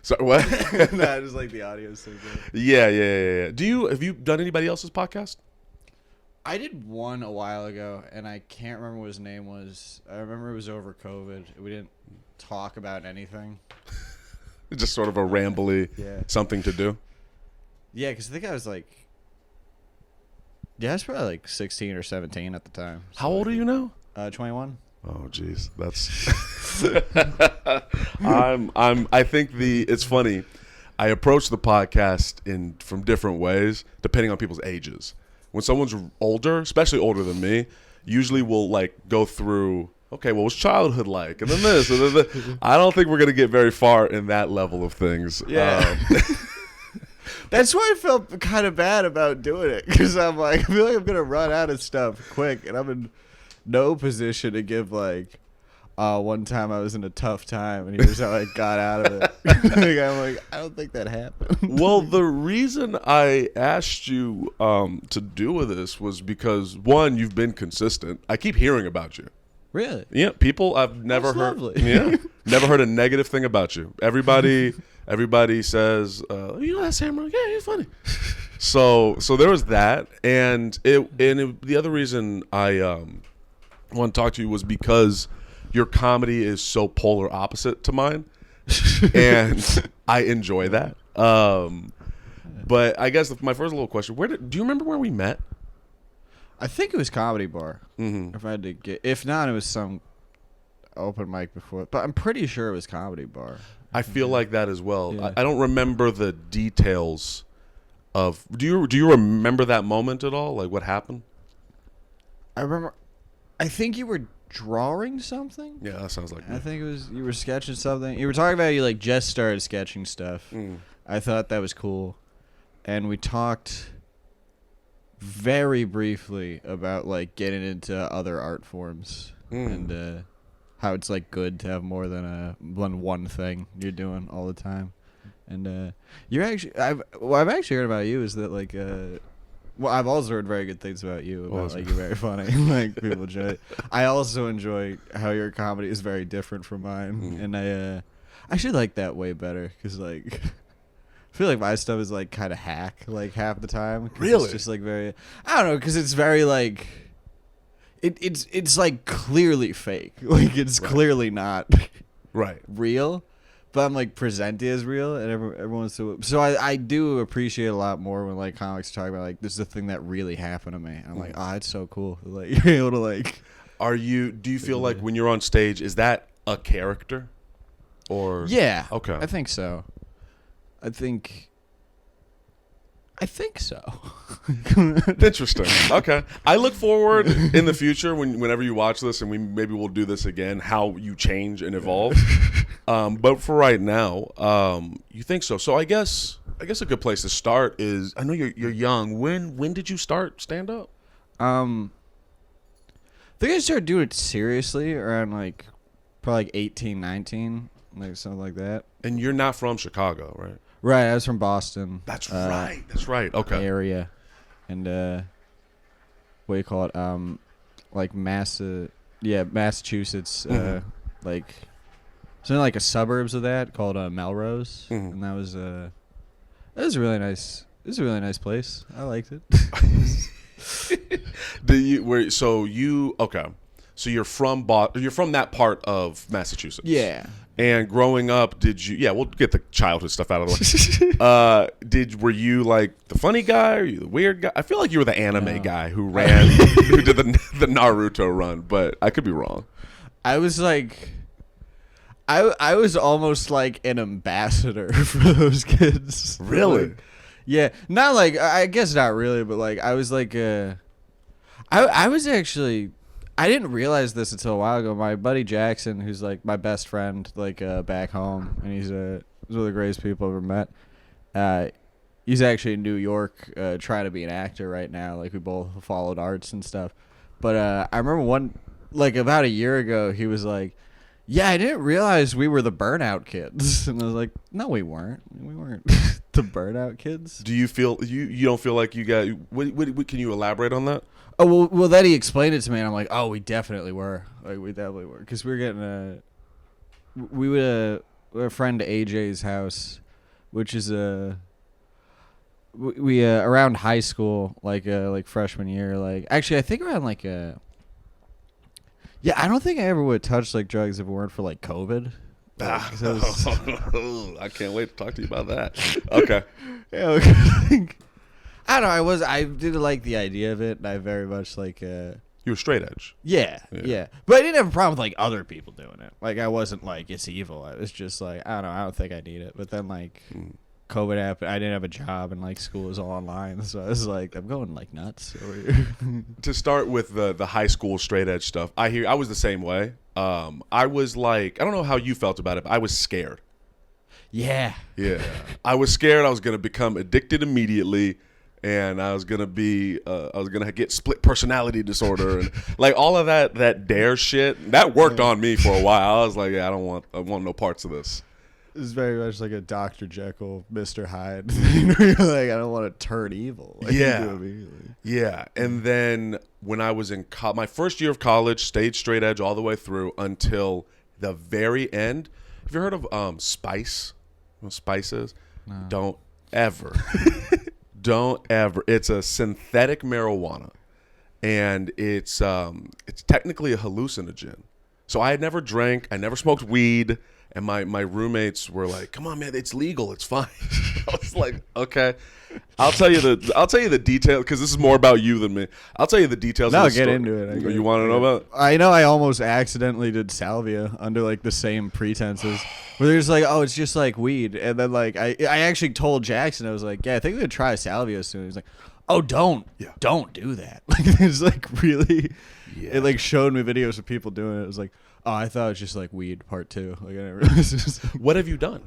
So what? Nah, I just like the audio is so good. Yeah. Have you done anybody else's podcast? I did one a while ago, and I can't remember what his name was. I remember it was over COVID. We didn't talk about anything. Just sort of a rambly something to do. Yeah, because I think I was like, I was probably like 16 or 17 at the time. So How old are you now? 21. Oh, jeez, that's. I think it's funny. I approach the podcast from different ways depending on people's ages. When someone's older, especially older than me, usually we'll like go through. Okay, what was childhood like? And then this, and then that. I don't think we're gonna get very far in that level of things. Yeah. That's why I felt kind of bad about doing it, because I'm like, I feel like I'm gonna run out of stuff quick, and I'm in no position to give like, one time I was in a tough time, and here's how I got out of it. I'm like, I don't think that happened. Well, the reason I asked you to do this was because one, you've been consistent. I keep hearing about you. Really? Yeah, people I've never heard. Lovely. Yeah, never heard a negative thing about you. Everybody says, you know that Sam? Yeah, he's funny. So there was that, and the other reason I want to talk to you was because your comedy is so polar opposite to mine, and I enjoy that. But I guess my first little question: do you remember where we met? I think it was Comedy Bar. Mm-hmm. If I had to get, if not, it was some open mic before. But I'm pretty sure it was Comedy Bar. I feel like that as well. Yeah. I don't remember the details of. Do you remember that moment at all? Like what happened? I remember. I think you were drawing something. Yeah, that sounds like me. I think it was you were sketching something. You were talking about you like just started sketching stuff. I thought that was cool, and we talked very briefly about like getting into other art forms and how it's like good to have more than one thing you're doing all the time. And you're actually I've actually heard about you is that like well, I've also heard very good things about you. About like you're very funny. Like people enjoy it. I also enjoy how your comedy is very different from mine, and I actually like that way better because like I feel like my stuff is like kind of hack like half the time. Really? It's just like very. I don't know because it's very like. It's like clearly fake. Like it's clearly not Right. real. But I'm like presented as real, and everyone's so I do appreciate a lot more when like comics talk about like this is a thing that really happened to me. I'm like, oh, it's so cool. Like you're able to like. Do you feel like when you're on stage, is that a character, or Yeah. Okay. I think so. I think so. Interesting. Okay. I look forward in the future whenever you watch this, and maybe we'll do this again. How you change and evolve. But for right now, you think so? So I guess a good place to start is I know you're young. When did you start stand up? I think I started doing it seriously around like probably like 18, 19, like something like that. And you're not from Chicago, right? Right, I was from Boston. That's right. That's right. Okay. Area, and what do you call it? Like Massachusetts. Like something like a suburbs of that called Melrose, and that was a really nice. It was a really nice place. I liked it. So you're from you're from that part of Massachusetts. Yeah. And growing up, did you? Yeah, we'll get the childhood stuff out of the way. Were you like the funny guy? Or you the weird guy? I feel like you were the anime guy who who did the Naruto run, but I could be wrong. I was like, I was almost like an ambassador for those kids. Really? Like, yeah, not like I guess not really, but like I was like I was actually. I didn't realize this until a while ago. My buddy Jackson, who's like my best friend, like back home, and he's one of the greatest people I've ever met. He's actually in New York, trying to be an actor right now. Like we both followed arts and stuff. But I remember about a year ago, he was like, "Yeah, I didn't realize we were the Burnout Kids," and I was like, "No, we weren't. We weren't the Burnout Kids." Do you feel you don't feel like you got? Can you elaborate on that? Oh, well, then he explained it to me, and I'm like, oh, we definitely were. Like, we definitely were. Because we were getting a friend AJ's house, which is we around high school, like freshman year, like actually I think around yeah, I don't think I ever would have touched like drugs if it weren't for like COVID. Like, 'cause I can't wait to talk to you about that. Okay. yeah, I don't know. I did like the idea of it, and I very much like. You were straight edge. Yeah, but I didn't have a problem with like other people doing it. Like I wasn't like it's evil. I was just like I don't know. I don't think I need it. But then like COVID happened. I didn't have a job, and like school was all online. So I was like, I'm going like nuts over here. To start with the high school straight edge stuff, I was the same way. I was like, I don't know how you felt about it, but I was scared. Yeah. I was scared I was going to become addicted immediately, and I was going to get split personality disorder and like all of that dare shit. That worked on me for a while. I was like, yeah, I want no parts of this. It's very much like a Dr. Jekyll, Mr. Hyde. You're like, I don't want to turn evil. Like, Yeah. And then when I was in my first year of college, stayed straight edge all the way through until the very end. Have you heard of Spice? You know what Spice is? No. Don't ever. It's a synthetic marijuana, and it's technically a hallucinogen. So I had never drank. I never smoked weed. And my roommates were like, "Come on, man, it's legal. It's fine." I was like, "Okay, I'll tell you the detail because this is more about you than me. I'll tell you the details." No, of the get story. into it. You want to know about it? I know I almost accidentally did salvia under like the same pretenses. Where there's like, oh, it's just like weed, and then like I actually told Jackson, I was like, yeah, I think we're gonna try salvia soon. He's like, oh, don't do that. Like it's like really, it like showed me videos of people doing it. It was like. Oh, I thought it was just like weed part 2. Like I never. What have you done?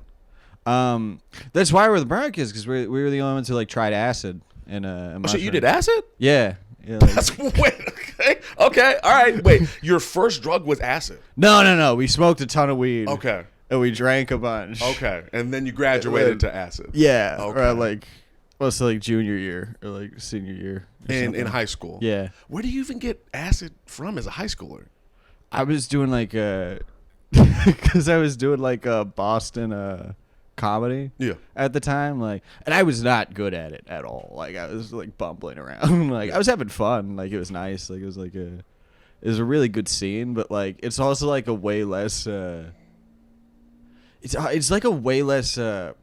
That's why we're the Brown Kids because we were the only ones who like tried acid and so you did acid? Yeah. Like, that's okay. All right. Wait, your first drug was acid? No. We smoked a ton of weed. Okay. And we drank a bunch. Okay, and then you graduated to acid. Yeah. Okay. Or like, like junior year or like senior year. In high school. Yeah. Where do you even get acid from as a high schooler? I was doing like because I was doing like a Boston comedy at the time, like, and I was not good at it at all. Like I was like bumbling around, like I was having fun, like it was nice, like it was a really good scene, but like it's also like a way less it's like a way less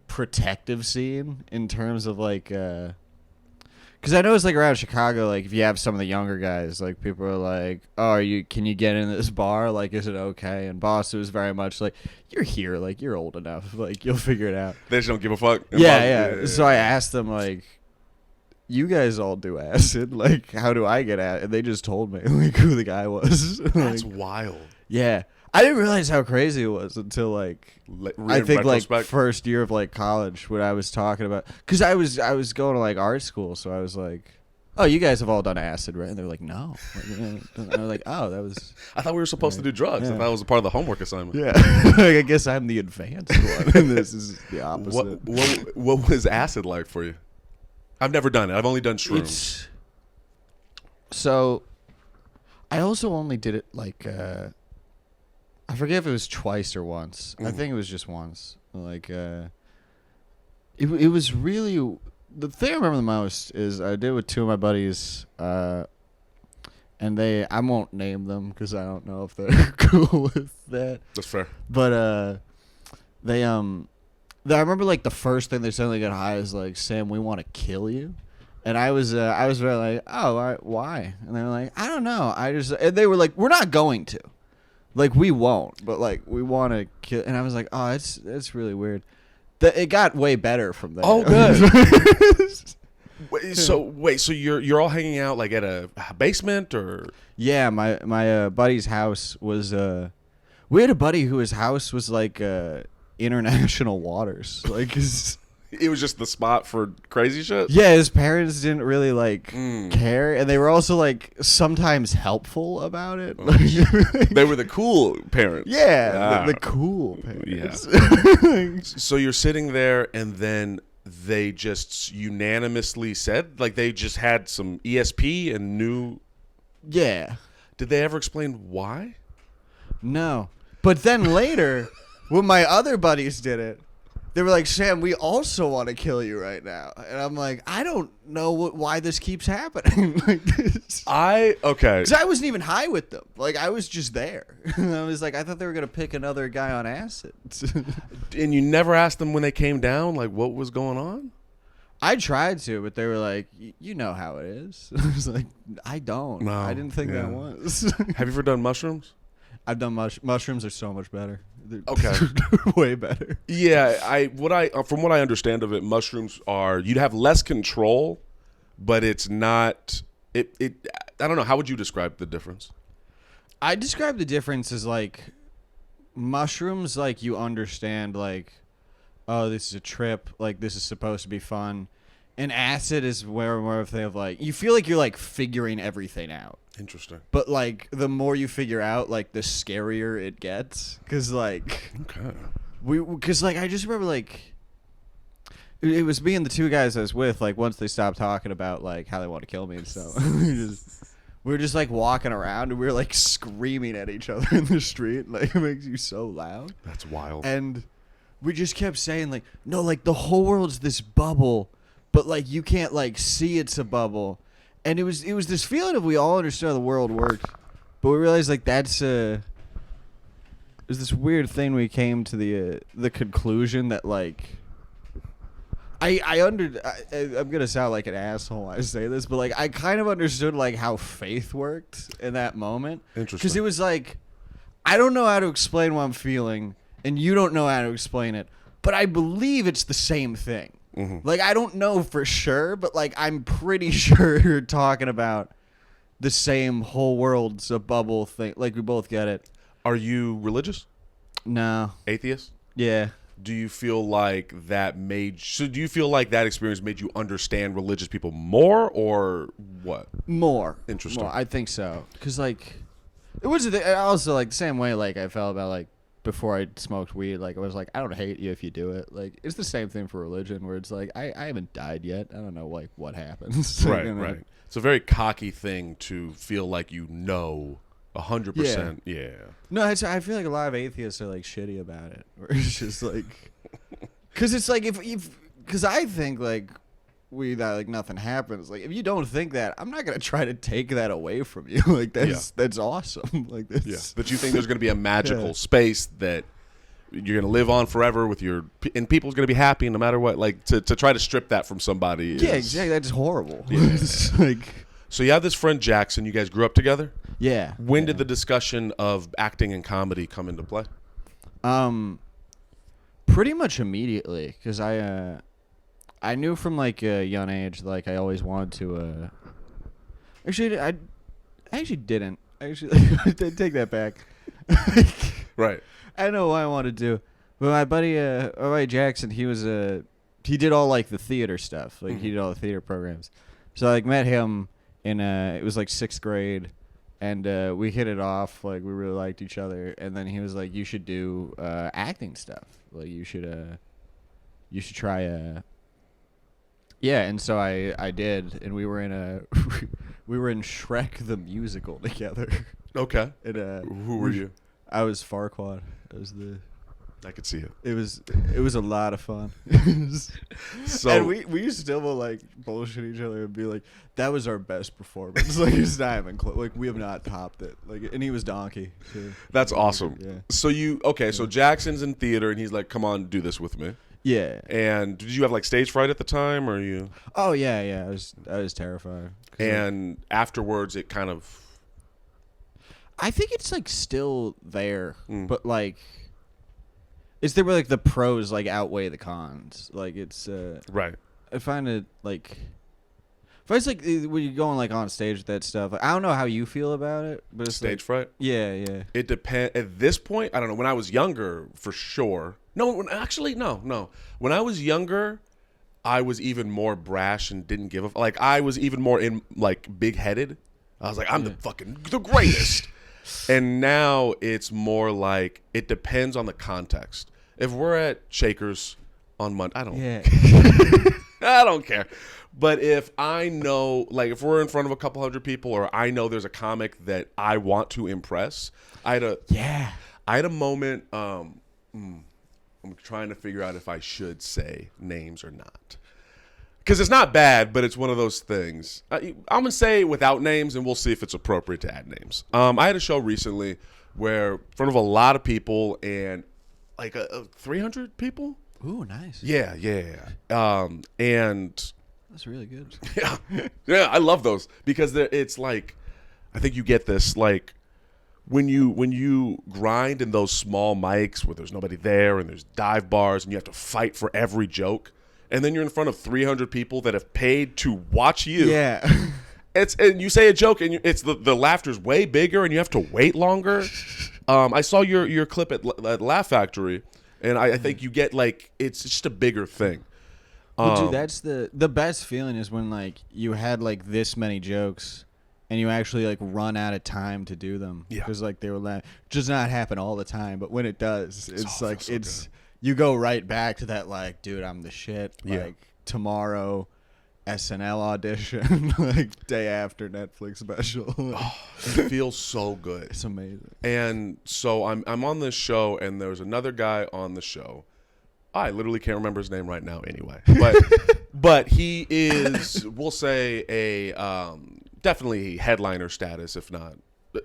protective scene in terms of like because I know it's like around Chicago, like if you have some of the younger guys, like people are like, "Oh, can you get in this bar? Like, is it okay?" And Boston was very much like, "You're here, like you're old enough, like you'll figure it out." They just don't give a fuck. Yeah. So I asked them like, "You guys all do acid? Like, how do I get acid?" And they just told me like who the guy was. That's like, wild. Yeah. I didn't realize how crazy it was until like I think like first year of like college when I was talking about because I was going to like art school, so I was like, "Oh, you guys have all done acid, right?" And they're like, "No." And I was like, "Oh, that was." I thought we were supposed to do drugs. Yeah. I thought it was a part of the homework assignment. Yeah, like, I guess I'm the advanced one, and this is the opposite. What was acid like for you? I've never done it. I've only done shrooms. So, I also only did it like. I forget if it was twice or once. I think it was just once. Like, it was really the thing I remember the most is I did it with two of my buddies, and I won't name them because I don't know if they're cool with that. That's fair. But I remember like the first thing they suddenly got high is like, "Sam, we want to kill you." And I was very like, "Oh, all right, why?" And they were like, "I don't know. And they were like, "We're not going to." Like, we won't, but, like, we want to kill. And I was like, oh, it's really weird. It got way better from there. Oh, good. So you're all hanging out, like, at a basement or? Yeah, my buddy's house was, we had a buddy whose house was, like, international waters. Like, it was just the spot for crazy shit? Yeah, his parents didn't really, like, care. And they were also, like, sometimes helpful about it. They were the cool parents. Yeah, the cool parents. Yeah. So you're sitting there, and then they just unanimously said? Like, they just had some ESP and knew? Yeah. Did they ever explain why? No. But then later... when my other buddies did it, they were like, Sam, we also want to kill you right now. And I'm like, I don't know why this keeps happening. Like this. Okay. Because I wasn't even high with them. Like, I was just there. And I was like, I thought they were going to pick another guy on acid. And you never asked them when they came down, like, what was going on? I tried to, but they were like, you know how it is. I was like, I don't. No, I didn't think that was. Have you ever done mushrooms? I've done mushrooms are so much better. They're way better. Yeah, from what I understand of it, mushrooms are you'd have less control, but it's not I don't know, how would you describe the difference? I describe the difference as like mushrooms, like you understand like, oh, this is a trip, like this is supposed to be fun. And acid is where more of a thing of like you feel like you're like figuring everything out. Interesting. But like the more you figure out, like the scarier it gets, because like because like I just remember like it was me and the two guys I was with. Like once they stopped talking about like how they want to kill me and stuff, we were just like walking around and we were like screaming at each other in the street. Like it makes you so loud. That's wild. And we just kept saying like, no, like the whole world's this bubble, but like you can't like see it's a bubble. And it was this feeling of we all understood how the world worked, but we realized like that's there's this weird thing. We came to the conclusion that like I'm gonna sound like an asshole when I say this, but like I kind of understood like how faith worked in that moment. Interesting. Because it was like I don't know how to explain what I'm feeling, and you don't know how to explain it, but I believe it's the same thing. Mm-hmm. Like, I don't know for sure, but, like, I'm pretty sure you're talking about the same whole world's a bubble thing. Like, we both get it. Are you religious? No. Atheist? Yeah. Do you feel like that do you feel like that experience made you understand religious people more or what? More. Interesting. More. I think so. Because, like, it was also, like, the same way, like, I felt about, like, before I smoked weed, like I was like, I don't hate you if you do it. Like it's the same thing for religion, where it's like I haven't died yet. I don't know like what happens. Right, you know? right. It's a very cocky thing to feel like you know 100%. Yeah. No, I feel like a lot of atheists are like shitty about it. Where it's just like, because it's like if because I think like that like nothing happens. Like if you don't think that, I'm not gonna try to take that away from you. Like that's awesome. Like this. Yeah. But you think there's gonna be a magical space that you're gonna live on forever with and people's gonna be happy no matter what. Like to try to strip that from somebody. Yeah, exactly. That's horrible. Yeah. It's like. So you have this friend Jackson. You guys grew up together. Yeah. When did the discussion of acting and comedy come into play? Pretty much immediately, because I knew from like a young age, like I always wanted to. Actually, I actually didn't. Actually, I take that back. Right. I don't know what I wanted to do, but my buddy Jackson, he did all like the theater stuff. Like he did all the theater programs. So I like met him in it was like 6th grade, and we hit it off. Like we really liked each other. And then he was like, "You should do acting stuff. Like you should try." Yeah, and so I did, and we were in Shrek the musical together. Okay. And, who were you? I was Farquaad. I could see it. It was a lot of fun. So and we still will like bullshit each other and be like, that was our best performance. Like it's not even like we have not topped it. Like and he was Donkey too. That's awesome. Yeah. So so Jackson's in theater and he's like, come on, do this with me. Yeah. And did you have like stage fright at the time, or you? Oh yeah. I was terrified. And afterwards, it kind of. I think it's like still there, but like, it's there where like the pros like outweigh the cons. Like it's right. I find it like. If it's like when you're going like on stage with that stuff, like, I don't know how you feel about it, but it's stage like, fright. Yeah. It depends. At this point, I don't know. When I was younger, for sure. No. When I was younger, I was even more brash and didn't give a like. I was even more in like big headed. I was like, I'm the greatest. And now it's more like it depends on the context. If we're at Shakers on Monday, I don't care. But if I know, like, if we're in front of a couple hundred people, or I know there's a comic that I want to impress, I had a moment I'm trying to figure out if I should say names or not. Because it's not bad, but it's one of those things. I'm going to say without names, and we'll see if it's appropriate to add names. I had a show recently where in front of a lot of people and like 300 people. Ooh, nice. Yeah. And that's really good. yeah, I love those because it's like, I think you get this like when you grind in those small mics where there's nobody there and there's dive bars and you have to fight for every joke. And then you're in front of 300 people that have paid to watch you. Yeah. And you say a joke, and it's the laughter's way bigger, and you have to wait longer. I saw your clip at Laugh Factory, and I think you get, like, it's just a bigger thing. Well, dude, that's the best feeling is when, like, you had, like, this many jokes, and you actually, like, run out of time to do them. Yeah. Because, like, they were does not happen all the time, but when it does, it's like, so it's... good. You go right back to that, like, dude, I'm the shit. Yeah. Like, tomorrow, SNL audition, like, day after Netflix special. It feels so good. It's amazing. And so I'm on this show, and there's another guy on the show. I literally can't remember his name right now anyway. But he is, we'll say, a definitely headliner status, if not.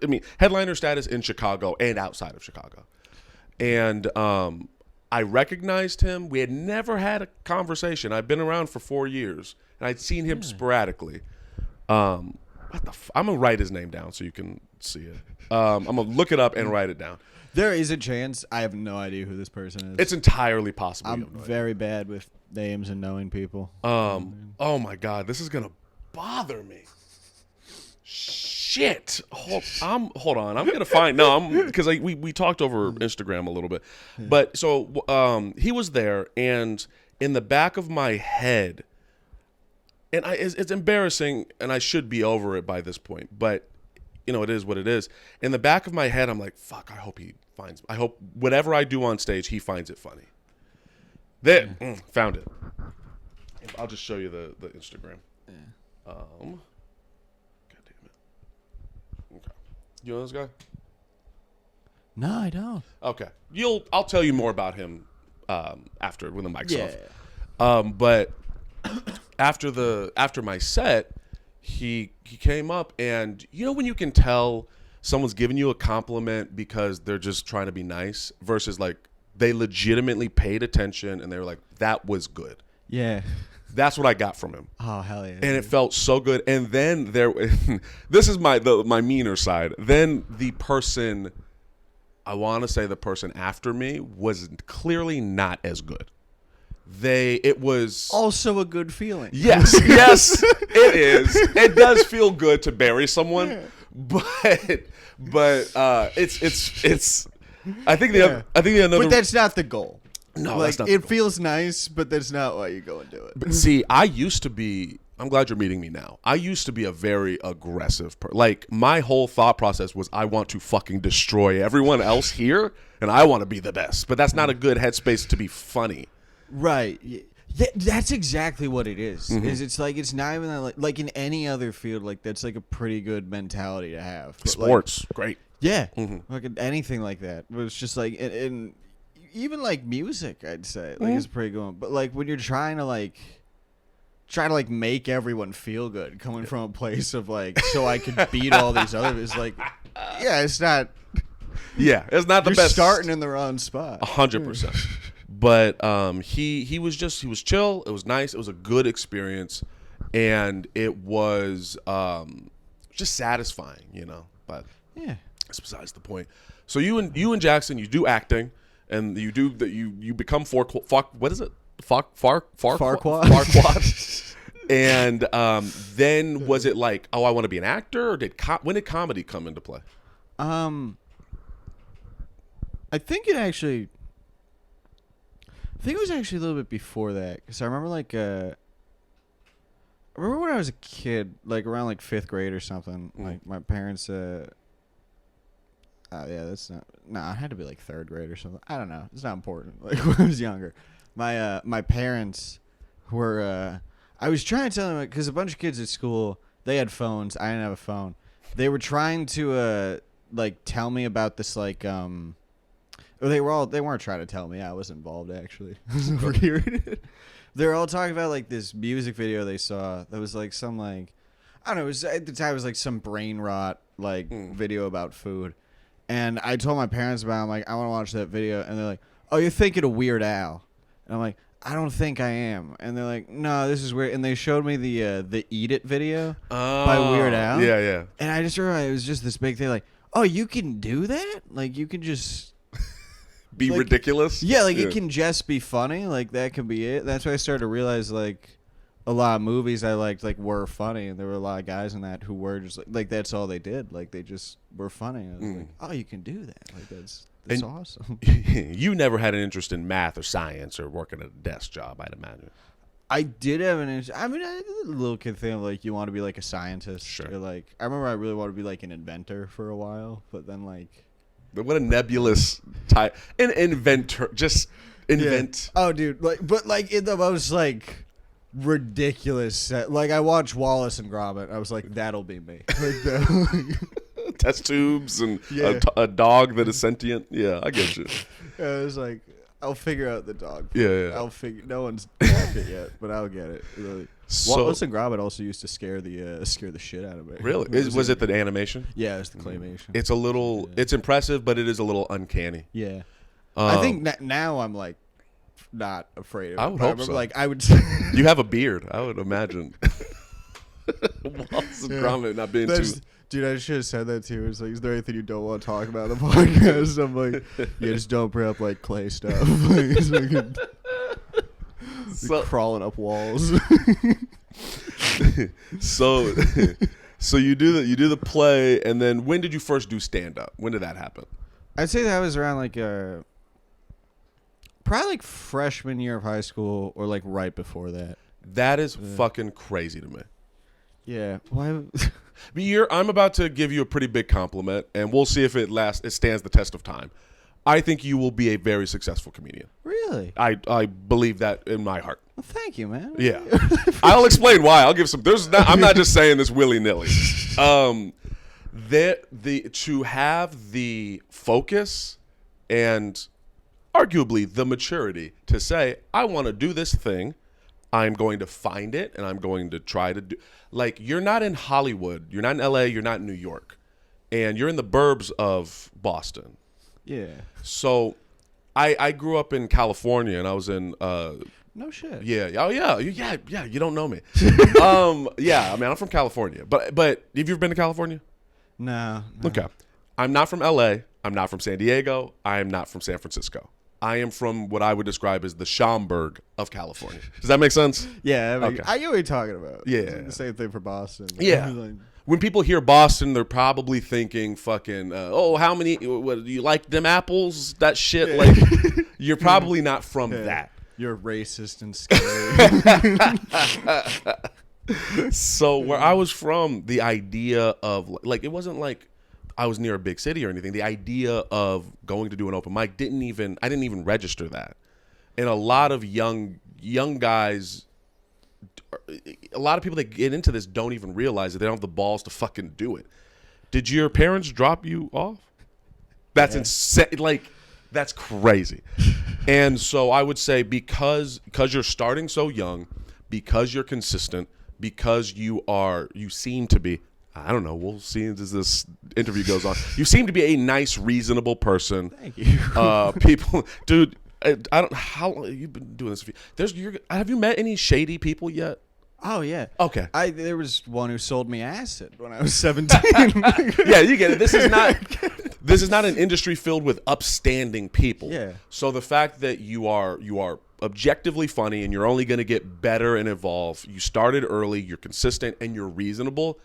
I mean, headliner status in Chicago and outside of Chicago. And I recognized him. We had never had a conversation. I've been around for 4 years, and I'd seen him sporadically. I'm going to write his name down so you can see it. I'm going to look it up and write it down. There is a chance. I have no idea who this person is. It's entirely possible. I'm very bad with names and knowing people. Oh, my God. This is going to bother me. Shit. Hold on. I'm gonna find because we talked over Instagram a little bit, but so he was there, and in the back of my head, and it's embarrassing, and I should be over it by this point, but it is what it is. In the back of my head, I'm like, fuck. I hope whatever I do on stage, he finds it funny. There, found it. I'll just show you the Instagram. Yeah. You know this guy? No, I don't. Okay. I'll tell you more about him after when the mic's Yeah. off. But after my set, he came up, and when you can tell someone's giving you a compliment because they're just trying to be nice versus like they legitimately paid attention and they were like, that was good. Yeah. That's what I got from him. Oh, hell yeah. And it felt so good. And then this is my meaner side. Then the person, I want to say the person after me was clearly not as good. It was also a good feeling. Yes, it is. It does feel good to bury someone, but it's. I think the another. But that's not the goal. No, like, that's not. It feels nice, but that's not why you go and do it. But see, I used to be. I'm glad you're meeting me now. I used to be a very aggressive person. Like, my whole thought process was I want to fucking destroy everyone else here, and I want to be the best. But that's not a good headspace to be funny. Right. Yeah, that's exactly what it is. Mm-hmm. It's like it's not even that, like in any other field. Like, that's like a pretty good mentality to have. But sports, like, great. Yeah, like anything like that. But it's just like and even like music, I'd say like it's pretty good. But like when you're trying to make everyone feel good, coming from a place of like, so I could beat all these others, like, yeah, it's not. Yeah, it's not the you're best. Starting in the wrong spot. 100%. But he was chill. It was nice. It was a good experience, and it was just satisfying, But yeah, that's besides the point. So you and Jackson, you do acting, and you do that. You become what is it? Farquaad. And then was it like, oh, I want to be an actor, or when did comedy come into play? I think it was actually a little bit before that, because I remember I remember when I was a kid, like around like 5th grade or something. Like my parents, it had to be like 3rd grade or something. I don't know. It's not important. Like when I was younger, my parents were. I was trying to tell them, because a bunch of kids at school, they had phones. I didn't have a phone. They were trying to like tell me about this like it They weren't trying to tell me. I was involved, actually. I was overhearing it. They were all talking about, like, this music video they saw that was, like, some, like, I don't know, it was, at the time it was, like, some brain rot, like, video about food. And I told my parents about it. I'm like, I want to watch that video. And they're like, oh, you're thinking of Weird Al. And I'm like, I don't think I am. And they're like, no, this is weird. And they showed me the Eat It video by Weird Al. Yeah, yeah. And I just realized it was just this big thing, like, oh, you can do that? Like, you can just... be like, ridiculous? Yeah, like, it can just be funny. Like, that can be it. That's why I started to realize, like, a lot of movies I liked, like, were funny. And there were a lot of guys in that who were just, like that's all they did. Like, they just were funny. I was like, oh, you can do that. Like, that's awesome. You never had an interest in math or science or working at a desk job, I'd imagine. I did have an interest. I mean, I did a little kid thing of, like, you want to be, like, a scientist. Sure. Or, like, I remember I really wanted to be, like, an inventor for a while. But then, like... What a nebulous type. An inventor. Just invent. Yeah. Oh, dude. Like, but, like, in the most, like, ridiculous... like, I watched Wallace and Gromit. I was like, that'll be me. Like, Test tubes and Yeah. a dog that is sentient. Yeah, I get you. I was like, I'll figure out the dog. Yeah. I'll figure. No one's walked it yet, but I'll get it. Like, So- Wallace and Gromit also used to scare the shit out of me. Really? Was it the animation? Yeah, it's the claymation. It's a little. It's impressive, but it is a little uncanny. Yeah. I think now I'm like not afraid of it. I would But hope remember, so. Like, I would. You have a beard, I would imagine. Wallace and Gromit not being too. Dude, I should have said that to you. It's like, is there anything you don't want to talk about on the podcast? I'm like, yeah, just don't bring up, like, clay stuff. Like, it's like So- crawling up walls. So, so you do the play, and then when did you first do stand up? When did that happen? I'd say that was around, like, probably, like, freshman year of high school or, like, right before that. That is fucking crazy to me. Yeah. Why? I'm about to give you a pretty big compliment, and we'll see if it stands the test of time. I think you will be a very successful comedian. Really? I believe that in my heart. Well, thank you, man. Yeah. I'll explain why. I'll give some. I'm not just saying this willy nilly. To have the focus and arguably the maturity to say, I want to do this thing. I'm going to find it, and I'm going to try to do. Like, you're not in Hollywood, you're not in LA, you're not in New York, and you're in the burbs of Boston. Yeah. So, I grew up in California, and I was in. No shit. Yeah. Oh yeah. Yeah. You don't know me. Yeah. I mean, I'm from California, but have you ever been to California? No. Okay. I'm not from LA. I'm not from San Diego. I am not from San Francisco. I am from what I would describe as the Schaumburg of California. Does that make sense? Yeah. I mean, Okay. I get what you're talking about. Yeah. It's the same thing for Boston. Yeah. Like, When people hear Boston, they're probably thinking fucking, how many, what, do you like them apples? That shit. Yeah. Like, you're probably not from that. You're racist and scary. So where I was from, the idea of, like, it wasn't like I was near a big city or anything. The idea of going to do an open mic I didn't even register that. And a lot of young guys, a lot of people that get into this don't even realize that they don't have the balls to fucking do it. Did your parents drop you off? That's insane. Like, that's crazy. And so I would say because you're starting so young, because you're consistent, because you seem to be, I don't know, we'll see as this interview goes on. You seem to be a nice, reasonable person. Thank you. People, dude, I don't, how long you've been doing this? Have you met any shady people yet? Oh yeah. Okay. There was one who sold me acid when I was 17. Yeah, you get it. This is not an industry filled with upstanding people. Yeah. So the fact that you are objectively funny and you're only going to get better and evolve. You started early, you're consistent, and you're reasonable.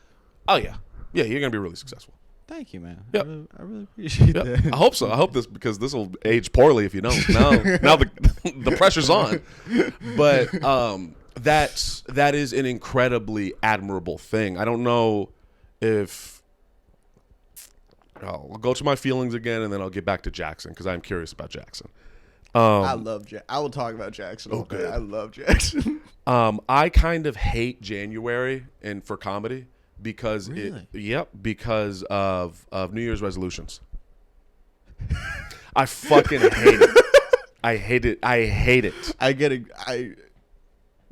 Oh yeah, you're going to be really successful. Thank you, man. Yep. I really appreciate Yep. that. I hope so. I hope because this will age poorly if you don't. Now the pressure's on. But that is an incredibly admirable thing. I don't know if I'll go to my feelings again, and then I'll get back to Jackson because I'm curious about Jackson. I love Jackson. I will talk about Jackson all day. good. I love Jackson. I kind of hate January for comedy because Really? because of New Year's resolutions. I fucking hate it. I hate it. I hate it. I get it.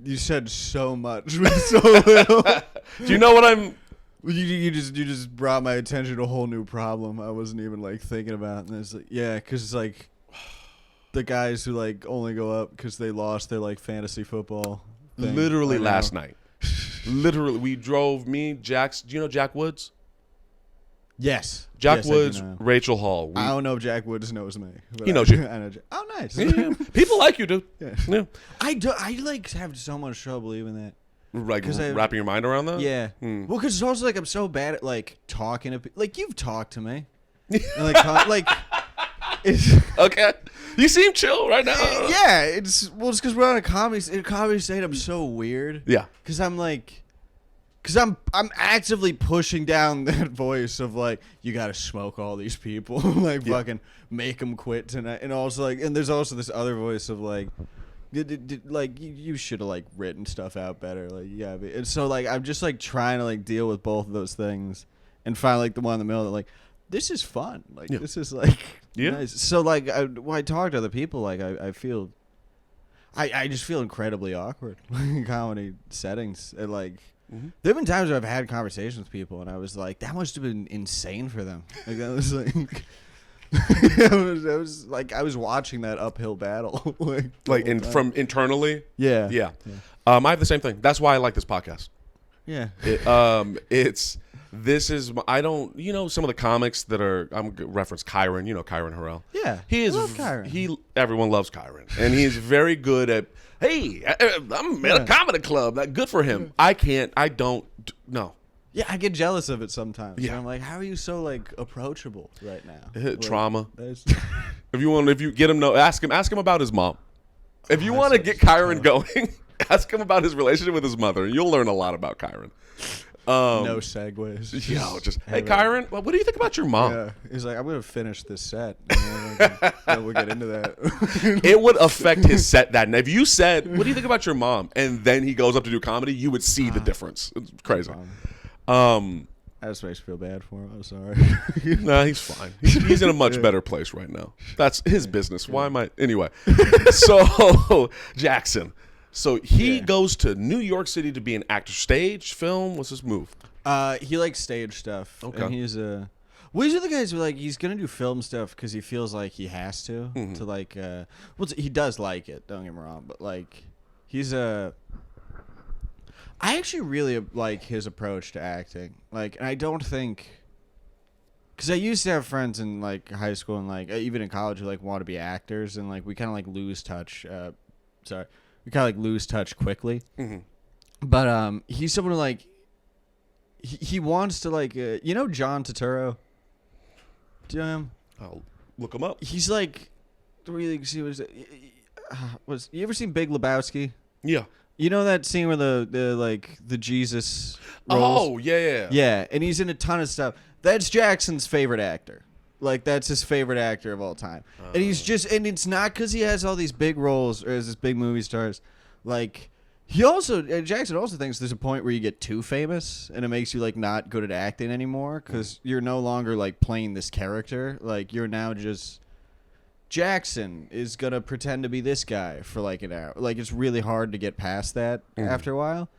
You said so much with so little. Do you know what I'm? You just brought my attention to a whole new problem I wasn't even like thinking about. And it's like, yeah, because it's like the guys who like only go up because they lost their like fantasy football thing. Literally last night. Literally, we drove Jax. Do you know Jack Woods? Yes. Jack Yes, I Woods, do know. Rachel Hall. I don't know if Jack Woods knows me. He knows you. I know Jack. Oh, nice. Yeah, people like you, dude. Yeah. Yeah. I like have so much trouble believing that. Like I- wrapping your mind around that? Yeah. Hmm. Well, because it's also like I'm so bad at like talking to people. Like you've talked to me. And, like it's Okay. You seem chill right now. yeah. It's because we're on a comedy state. I'm so weird. Yeah. Because I'm like. Because I'm actively pushing down that voice of like you gotta smoke all these people like fucking make them quit tonight, and also like and there's also this other voice of like like you should have like written stuff out better, like you gotta be. And so like I'm just like trying to like deal with both of those things and find like the one in the middle that like this is fun, like this is like nice. So like when I talk to other people, like I feel I just feel incredibly awkward in comedy settings, and like. Mm-hmm. There have been times where I've had conversations with people, and I was like, "That must have been insane for them." Like that was like, I was watching that uphill battle, from internally. Yeah. I have the same thing. That's why I like this podcast. Yeah. This is I don't some of the comics that are reference Kyron. You know Kyron Harrell. Yeah. He is. I love Kyron. Everyone loves Kyron, and he is very good at. Hey, I'm at a comedy club. Like, good for him. I can't. I don't. No. Yeah, I get jealous of it sometimes. Yeah. I'm like, how are you so like approachable right now? Trauma. Like, If you get him, ask him about his mom. If you want to get Kyron going, ask him about his relationship with his mother. You'll learn a lot about Kyron. No segues. Hey, Kyron, what do you think about your mom? Yeah, he's like, I'm gonna finish this set. And we'll get into that. It would affect his set that night. If you said, "What do you think about your mom?" and then he goes up to do comedy, you would see the difference. It's crazy. That just makes me feel bad for him. I'm sorry. Nah, he's fine. He's in a much better place right now. That's his business. Why am I? Anyway, so Jackson. So he goes to New York City to be an actor. Stage, film. What's his move? He likes stage stuff. Okay. And he's he's the guys who like he's gonna do film stuff because he feels like he has to like. Well, he does like it. Don't get me wrong, but like he's I actually really like his approach to acting. Like, and I don't think. Because I used to have friends in like high school and like even in college who like want to be actors, and like we kind of like lose touch. We kind of like lose touch quickly. Mm-hmm. But he's someone who like he wants to like John Turturro. Do you know him? I'll look him up. He's like really was you ever seen Big Lebowski? Yeah. You know that scene where the Jesus rolls? Oh, yeah. Yeah, and he's in a ton of stuff. That's Jackson's favorite actor. Like, that's his favorite actor of all time. And he's just, and it's not because he has all these big roles or has this big movie stars. Like, Jackson also thinks there's a point where you get too famous and it makes you, like, not good at acting anymore because you're no longer, like, playing this character. Like, you're now just, Jackson is going to pretend to be this guy for, like, an hour. Like, it's really hard to get past that after a while.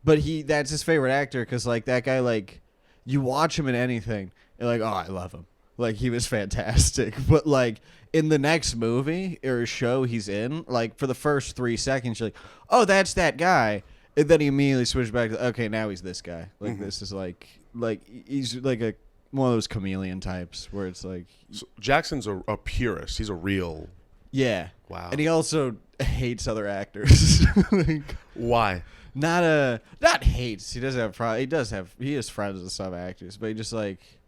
But that's his favorite actor because, like, that guy, like, you watch him in anything, you're like, oh, I love him. Like, he was fantastic. But, like, in the next movie or show he's in, like, for the first 3 seconds, you're like, oh, that's that guy. And then he immediately switches back to, okay, now he's this guy. Like, this is, like, he's, like, one of those chameleon types where it's, like... So Jackson's a purist. He's a real... Yeah. Wow. And he also hates other actors. Like, why? Not hates. He has friends with some actors, but he just, like...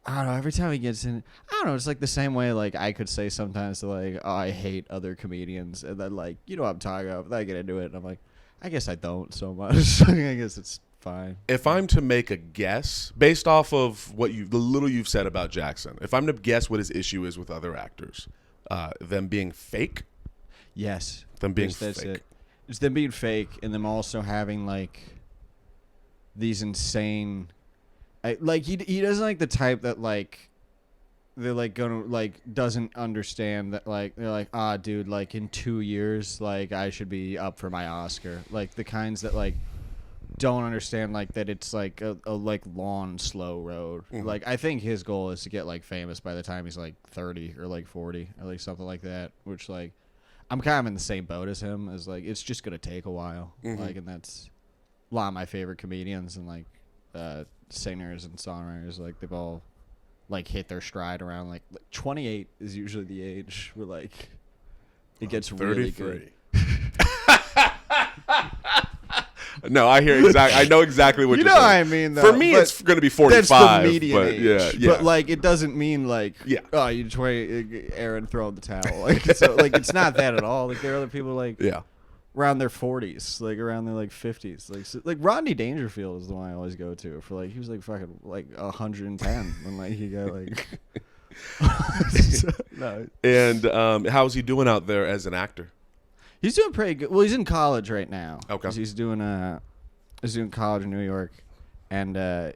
I don't know. Every time he gets in, I don't know. It's like the same way, like I could say sometimes to like, oh, I hate other comedians, and then like, you know what I'm talking about. But then I get into it, and I'm like, I guess I don't so much. I guess it's fine. If I'm to make a guess based off of the little you've said about Jackson, if I'm to guess what his issue is with other actors, them being fake. Yes. Them being that's fake. It. It's them being fake, and them also having like these insane. He doesn't like the type that like they're like gonna like doesn't understand that like they're like dude, like in 2 years like I should be up for my Oscar, like the kinds that like don't understand like that it's like a like long slow road. Like I think his goal is to get like famous by the time he's like 30 or like 40 or like something like that, which like I'm kind of in the same boat as him, as like it's just gonna take a while. Like, and that's a lot of my favorite comedians and like singers and songwriters, like they've all like hit their stride around like 28 is usually the age where like it gets really good. No, I hear exactly. I know exactly what you you're know saying. what I mean, though. For me, it's going to be 45. That's the median but age. yeah. But like, it doesn't mean like, oh, you just Aaron throw the towel. Like, so like, it's not that at all. Like, there are other people like, around their 40s, like around their like 50s, like like Rodney Dangerfield is the one I always go to for like he was like fucking like 110 when like he got like. No. And how's he doing out there as an actor? He's doing pretty good. Well, he's in college right now. Okay. He's doing college in New York and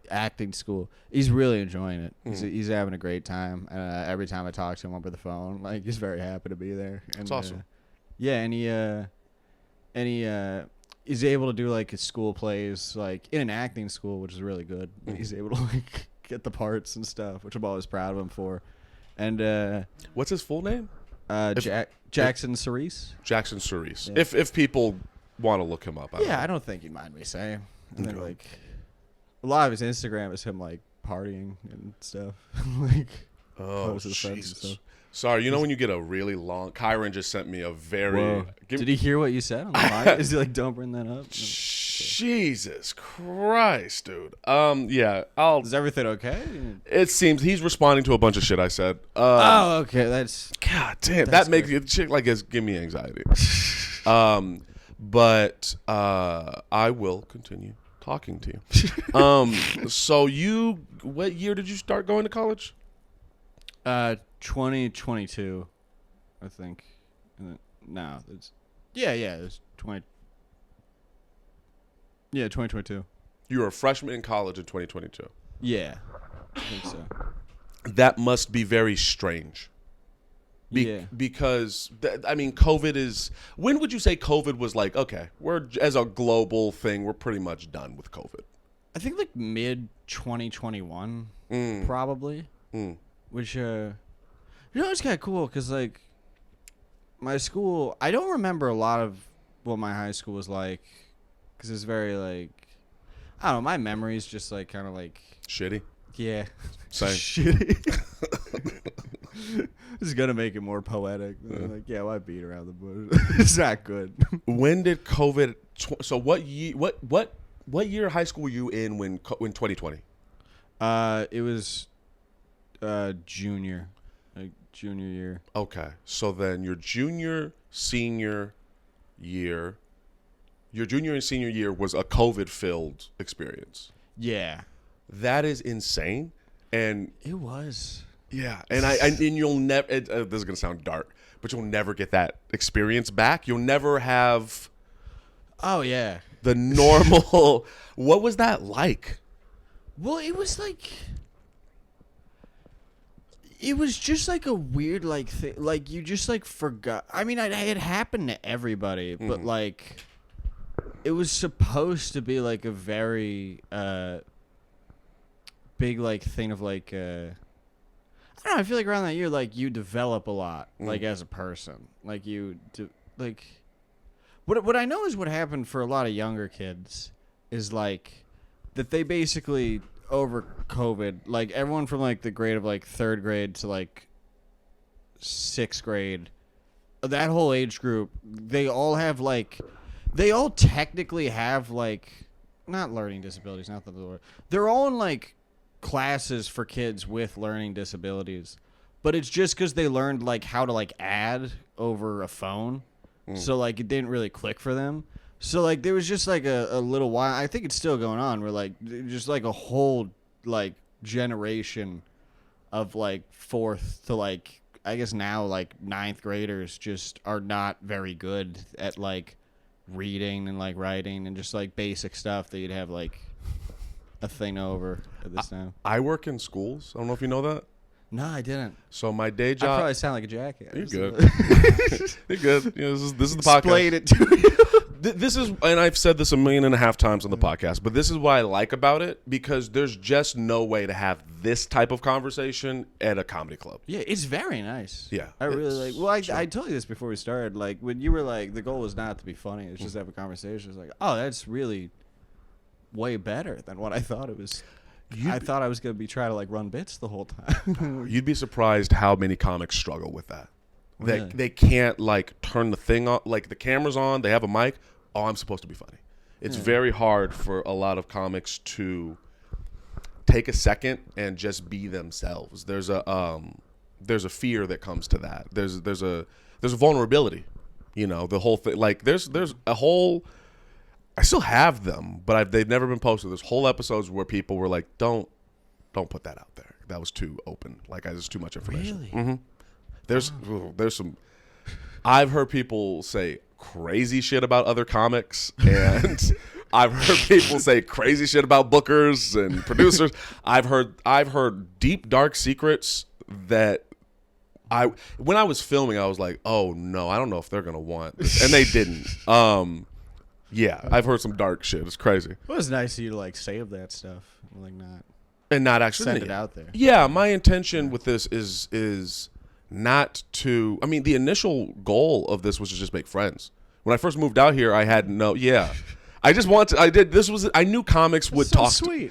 acting school. He's really enjoying it. He's having a great time. Every time I talk to him over the phone, like he's very happy to be there. And, that's awesome. Yeah, and he is able to do like his school plays like in an acting school, which is really good. He's able to like get the parts and stuff, which I'm always proud of him for. And what's his full name? Jackson Cerise. Jackson Cerise. Yeah. If people want to look him up, I don't think you'd mind me saying. And then, like, a lot of his Instagram is him like partying and stuff. Like, oh Jesus. Sorry, you know when you get a really long. Kyron just sent me a very. Did he hear what you said on the mic? Is he like, don't bring that up? Jesus Christ, dude. Yeah. Is everything okay? It seems he's responding to a bunch of shit I said. Oh, okay. That's. God damn. That makes shit like this give me anxiety. But I will continue talking to you. So what year did you start going to college? 2022, I think. No, it's it's 20. Yeah, 2022. You were a freshman in college in 2022. Yeah, I think so. That must be very strange. Because I mean, COVID is. When would you say COVID was like? Okay, we're as a global thing, we're pretty much done with COVID. I think like mid 2021, probably. Which it's kind of cool because like my school, I don't remember a lot of what my high school was like because it's very like I don't know. My memory is just like kind of like shitty. Yeah, same. Shitty. This is gonna make it more poetic. Like, I beat around the bush. It's not good. When did COVID? So what year? What year of high school were you in when 2020? It was junior year. Okay, so then your junior and senior year was a COVID-filled experience. Yeah, that is insane, and it was. Yeah, and you'll never. This is gonna sound dark, but you'll never get that experience back. You'll never have. Oh yeah. The normal. What was that like? Well, it was like. It was just like a weird like thing. Like you just like forgot. I mean, it happened to everybody, but like, it was supposed to be like a very big like thing of like. I don't know. I feel like around that year, like you develop a lot, like as a person. Like you do, like. What I know is what happened for a lot of younger kids is like that they basically over COVID, like everyone from like the grade of like 3rd grade to like 6th grade, that whole age group, they all technically have like not learning disabilities, not the word. They're all in like classes for kids with learning disabilities, but it's just because they learned like how to like add over a phone. So, like, it didn't really click for them. So, like, there was just, like, a little while. I think it's still going on where, like, just, like, a whole, like, generation of, like, 4th to, like, I guess now, like, 9th graders just are not very good at, like, reading and, like, writing and just, like, basic stuff that you'd have, like, a thing over at this time. I work in schools. I don't know if you know that. No, I didn't. So my day I job. probably sound like a jackass. You're good. You're good. You know, this is the podcast. Explain it to you. This is, and I've said this 1.5 million times on the podcast, but this is what I like about it, because there's just no way to have this type of conversation at a comedy club. Yeah, it's very nice. Yeah, I really like. Well, I told you this before we started. Like when you were like, the goal was not to be funny; it's just to have a conversation. It's like, oh, that's really way better than what I thought it was. I thought I was gonna be trying to like run bits the whole time. You'd be surprised how many comics struggle with that. Really? They can't like turn the thing on, like the camera's on, they have a mic. Oh, I'm supposed to be funny. It's very hard for a lot of comics to take a second and just be themselves. There's a fear that comes to that. There's a vulnerability. You know, the whole thing. Like there's a whole. I still have them, but they've never been posted. There's whole episodes where people were like, "Don't put that out there. That was too open. Like, there's too much information." Really? Mm-hmm. There's some. I've heard people say crazy shit about other comics, and I've heard people say crazy shit about bookers and producers. I've heard deep dark secrets that when I was filming, I was like, "Oh no, I don't know if they're gonna want this," and they didn't. Yeah, I've heard some dark shit. It's crazy. It was nice of you to like save that stuff, like not actually send it out there. Yeah, my intention with this is not to. I mean, the initial goal of this was to just make friends. When I first moved out here, I had no. Yeah, I just wanted. I did. This was. I knew comics would So talk. sweet.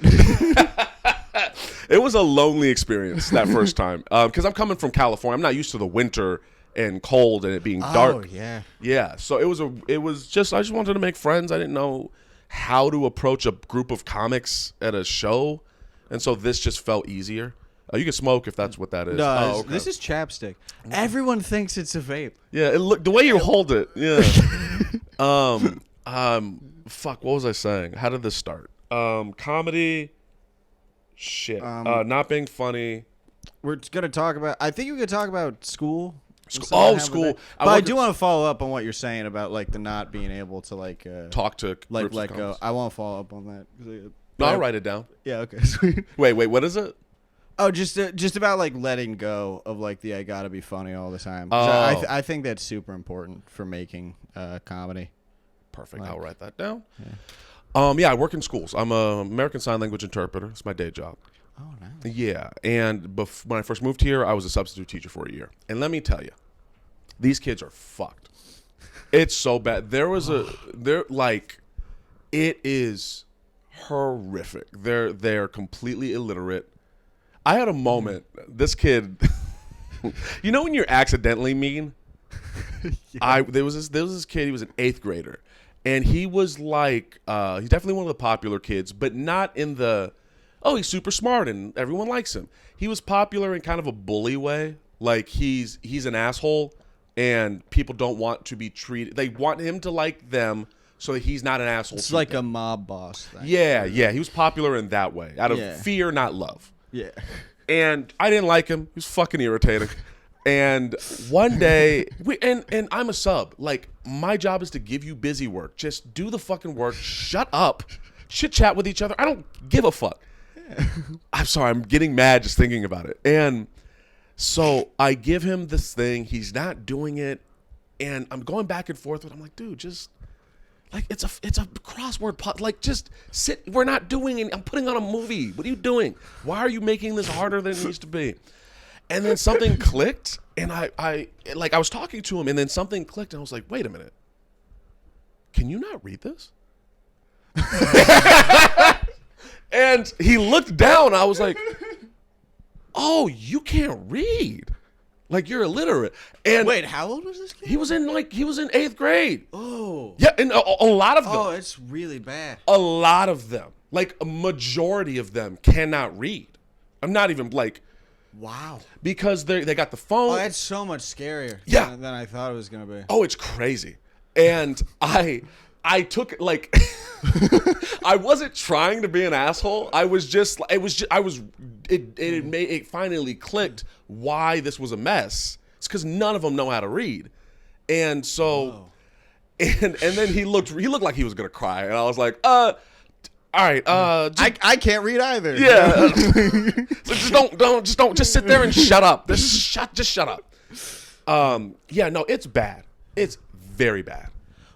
It was a lonely experience that first time because I'm coming from California. I'm not used to the winter and cold and it being dark. Oh yeah. Yeah, so it was just I just wanted to make friends. I didn't know how to approach a group of comics at a show, and so this just felt easier. You can smoke if that's what that is. No, okay. this is chapstick. Everyone thinks it's a vape. Yeah, the way you hold it. Yeah. Fuck. What was I saying? How did this start? Comedy. Shit. Not being funny. We're gonna talk about. I think we could talk about school. School. But I do want to follow up on what you're saying about like the not being able to like talk to like groups of let go. comics. I want to follow up on that. No, I'll write it down. Yeah. Okay. Sweet. Wait. What is it? Oh, just about like letting go of like the I gotta be funny all the time. Oh. I think that's super important for making comedy. Perfect. Like, I'll write that down. Yeah. I work in schools. I'm a American Sign Language interpreter. It's my day job. Oh, nice. Yeah, and when I first moved here, I was a substitute teacher for a year. And let me tell you, these kids are fucked. It's so bad. It is horrific. They're completely illiterate. I had a moment. This kid, you know when you're accidentally mean? Yeah. There was this kid. He was an 8th grader, and he was like, he's definitely one of the popular kids, but not in the, oh, he's super smart and everyone likes him. He was popular in kind of a bully way. Like he's an asshole, and people don't want to be treated. They want him to like them, so that he's not an asshole. It's like a mob boss thing. Yeah. He was popular in that way, out of fear, not love. Yeah. And I didn't like him. He was fucking irritating. And one day, and I'm a sub. Like, my job is to give you busy work. Just do the fucking work. Shut up. Chit chat with each other. I don't give a fuck. Yeah. I'm sorry. I'm getting mad just thinking about it. And so I give him this thing. He's not doing it. And I'm going back and forth with him. I'm like, dude, just, like, it's a crossword puzzle. Like, just sit. We're not doing it. I'm putting on a movie. What are you doing? Why are you making this harder than it needs to be? And then something clicked, and I was talking to him, and then something clicked, and I was like, wait a minute. Can you not read this? And he looked down. I was like, oh, you can't read. Like, you're illiterate. And wait, how old was this kid? He was in 8th grade. Oh. Yeah, and a lot of them. Oh, it's really bad. A lot of them. Like, a majority of them cannot read. I'm not even, like... Wow. Because they got the phone. Oh, that's so much scarier than I thought it was going to be. Oh, it's crazy. And I took, like... I wasn't trying to be an asshole. It finally clicked why this was a mess. It's because none of them know how to read. And so... And then he looked like he was going to cry. And I was like, All right. I can't read either. Yeah. So just sit there and shut up. Just shut up. Yeah, no, it's bad. It's very bad.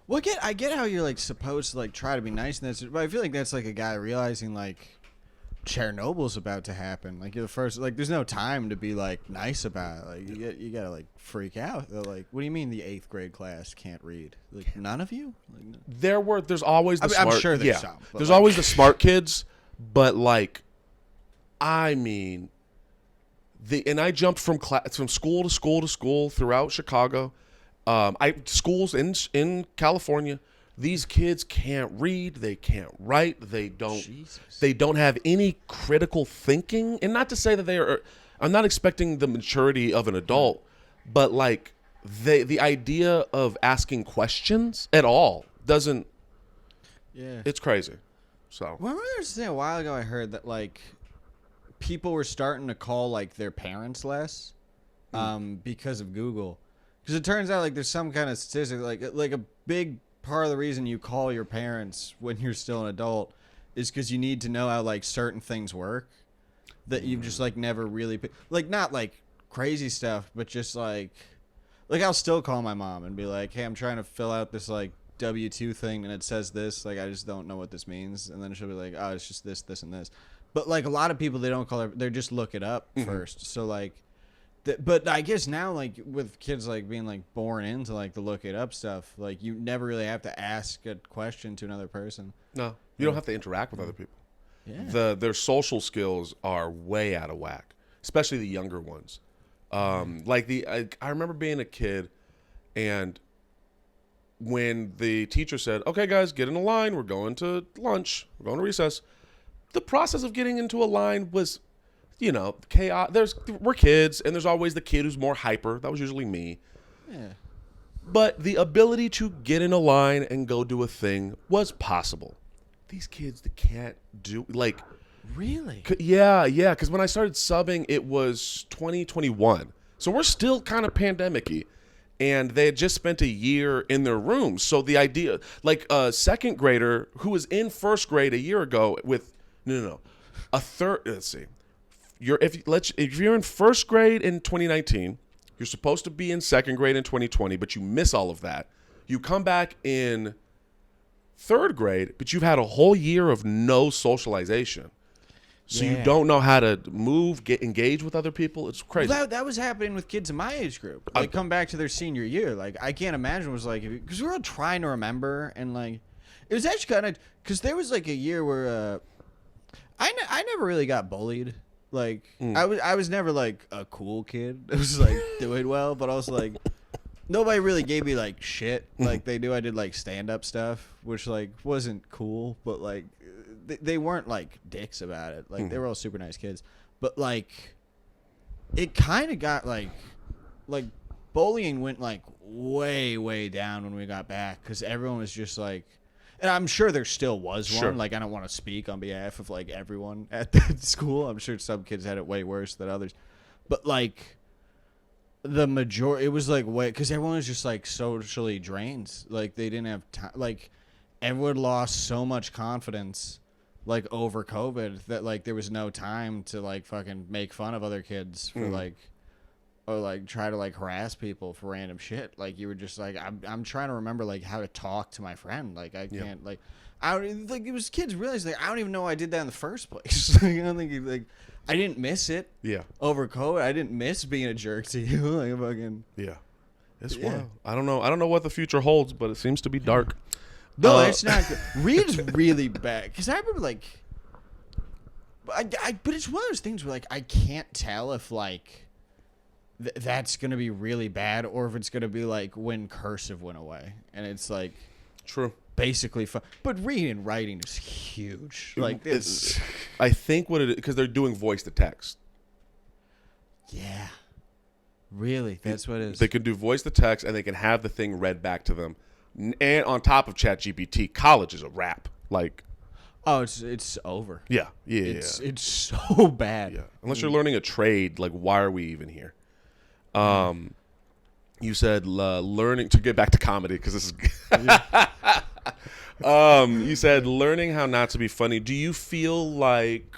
Well, I get how you're like supposed to like try to be nice in this, but I feel like that's like a guy realizing like Chernobyl's about to happen. Like you're the first. Like there's no time to be like nice about it. Like you gotta like freak out. They're like, what do you mean the 8th grade class can't read? Like none of you? Like, There's always the smart. I'm sure there's some. There's like, always the smart kids, but like, I mean, and I jumped from school to school to school throughout Chicago. Schools in California. These kids can't read. They can't write. They don't have any critical thinking. And not to say that they are. I'm not expecting the maturity of an adult, but like the idea of asking questions at all doesn't. Yeah, it's crazy. So. Well, I remember there was a while ago I heard that like people were starting to call like their parents less, because of Google. Because it turns out like there's some kind of statistic like a big part of the reason you call your parents when you're still an adult is because you need to know how like certain things work that you've just like never really like not like crazy stuff, but just like I'll still call my mom and be like, hey, I'm trying to fill out this like W-2 thing and it says this, like I just don't know what this means, and then she'll be like, oh, it's just this and this. But like a lot of people, they don't call it, they just look it up first. So like but I guess now, like with kids like being like born into like the look it up stuff, like you never really have to ask a question to another person. No, you don't have to interact with other people. Yeah. Their social skills are way out of whack, especially the younger ones. Like I remember being a kid, and when the teacher said, "Okay, guys, get in a line. We're going to lunch. We're going to recess," the process of getting into a line was, you know, chaos. We're kids, and there's always the kid who's more hyper. That was usually me. Yeah. But the ability to get in a line and go do a thing was possible. These kids, they can't do, like... Really? Yeah. Because when I started subbing, it was 2021. So we're still kind of pandemic-y. And they had just spent a year in their rooms. So the idea... Like a second grader who was in first grade a year ago with... No. A third... Let's see. If you're in first grade in 2019, you're supposed to be in second grade in 2020, but you miss all of that. You come back in third grade, but you've had a whole year of no socialization. So you don't know how to move, engage with other people. It's crazy. Well, that was happening with kids in my age group. Like, come back to their senior year. Like, I can't imagine it was like, because we were all trying to remember, and like, it was actually kind of, because there was like a year where I never really got bullied. Like I was never like a cool kid. It was like doing well, but also like nobody really gave me like shit. Like they knew I did like stand up stuff, which like wasn't cool, but like they weren't like dicks about it. Like they were all super nice kids. But like it kind of got like bullying went like way down when we got back, because everyone was just like. And I'm sure there still was one. Sure. Like, I don't want to speak on behalf of, like, everyone at that school. I'm sure some kids had it way worse than others. But, like, the majority, it was, like, way, because everyone was just, like, socially drained. Like, they didn't have time. Like, everyone lost so much confidence, like, over COVID that, like, there was no time to, like, fucking make fun of other kids for, like, or like try to like harass people for random shit. Like you were just like, I'm trying to remember like how to talk to my friend. Like I can't like, I don't like, it was kids realize like I don't even know I did that in the first place. Like, I don't think like I didn't miss it. Yeah. Over COVID, I didn't miss being a jerk to you. Like fucking. Yeah. It's wild. I don't know what the future holds, but it seems to be dark. No, it's not good. Reed's really bad, because I remember like, but it's one of those things where like I can't tell if like. That's going to be really bad, or if it's going to be like when cursive went away. And it's like... True. Basically fun. But reading and writing is huge. Like it's... I think what it is... Because they're doing voice to text. Yeah. Really? That's what it is. They can do voice to text, and they can have the thing read back to them. And on top of ChatGPT, college is a wrap. Like... Oh, it's over. Yeah. It's so bad. Yeah. Unless you're learning a trade, like, why are we even here? You said learning to get back to comedy, because this is You said learning how not to be funny. Do you feel like?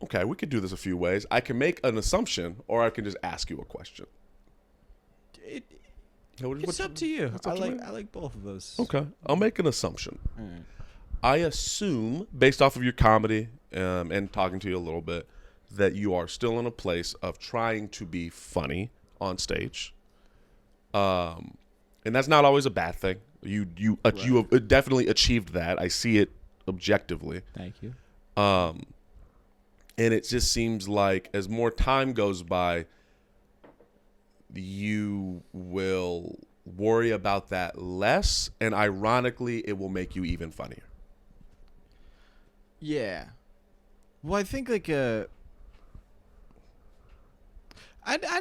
Okay, we could do this a few ways. I can make an assumption, or I can just ask you a question. It's up to you. It's up to me? I like both of those. Okay, I'll make an assumption. All right. I assume, based off of your comedy and talking to you a little bit, that you are still in a place of trying to be funny on stage. And that's not always a bad thing. You have definitely achieved that. I see it objectively. Thank you. And it just seems like as more time goes by, you will worry about that less, and ironically, it will make you even funnier. Yeah. Well, I think like I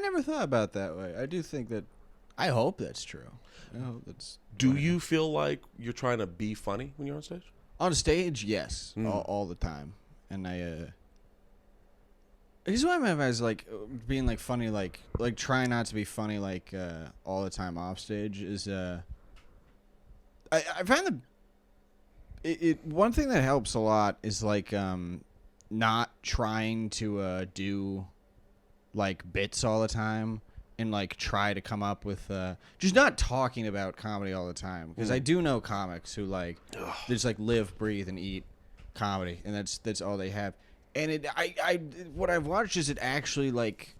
never thought about it that way. I do think that. I hope that's true. I hope that's. Do you feel like you're trying to be funny when you're on stage? On stage, yes, all the time, and I. Here's what I meant by like being like funny, like trying not to be funny, like all the time off stage is. I find the. It one thing that helps a lot is like not trying to do like bits all the time and like try to come up with just not talking about comedy all the time, because I do know comics who like they just like live, breathe, and eat comedy, and that's all they have. And what I've watched is it actually like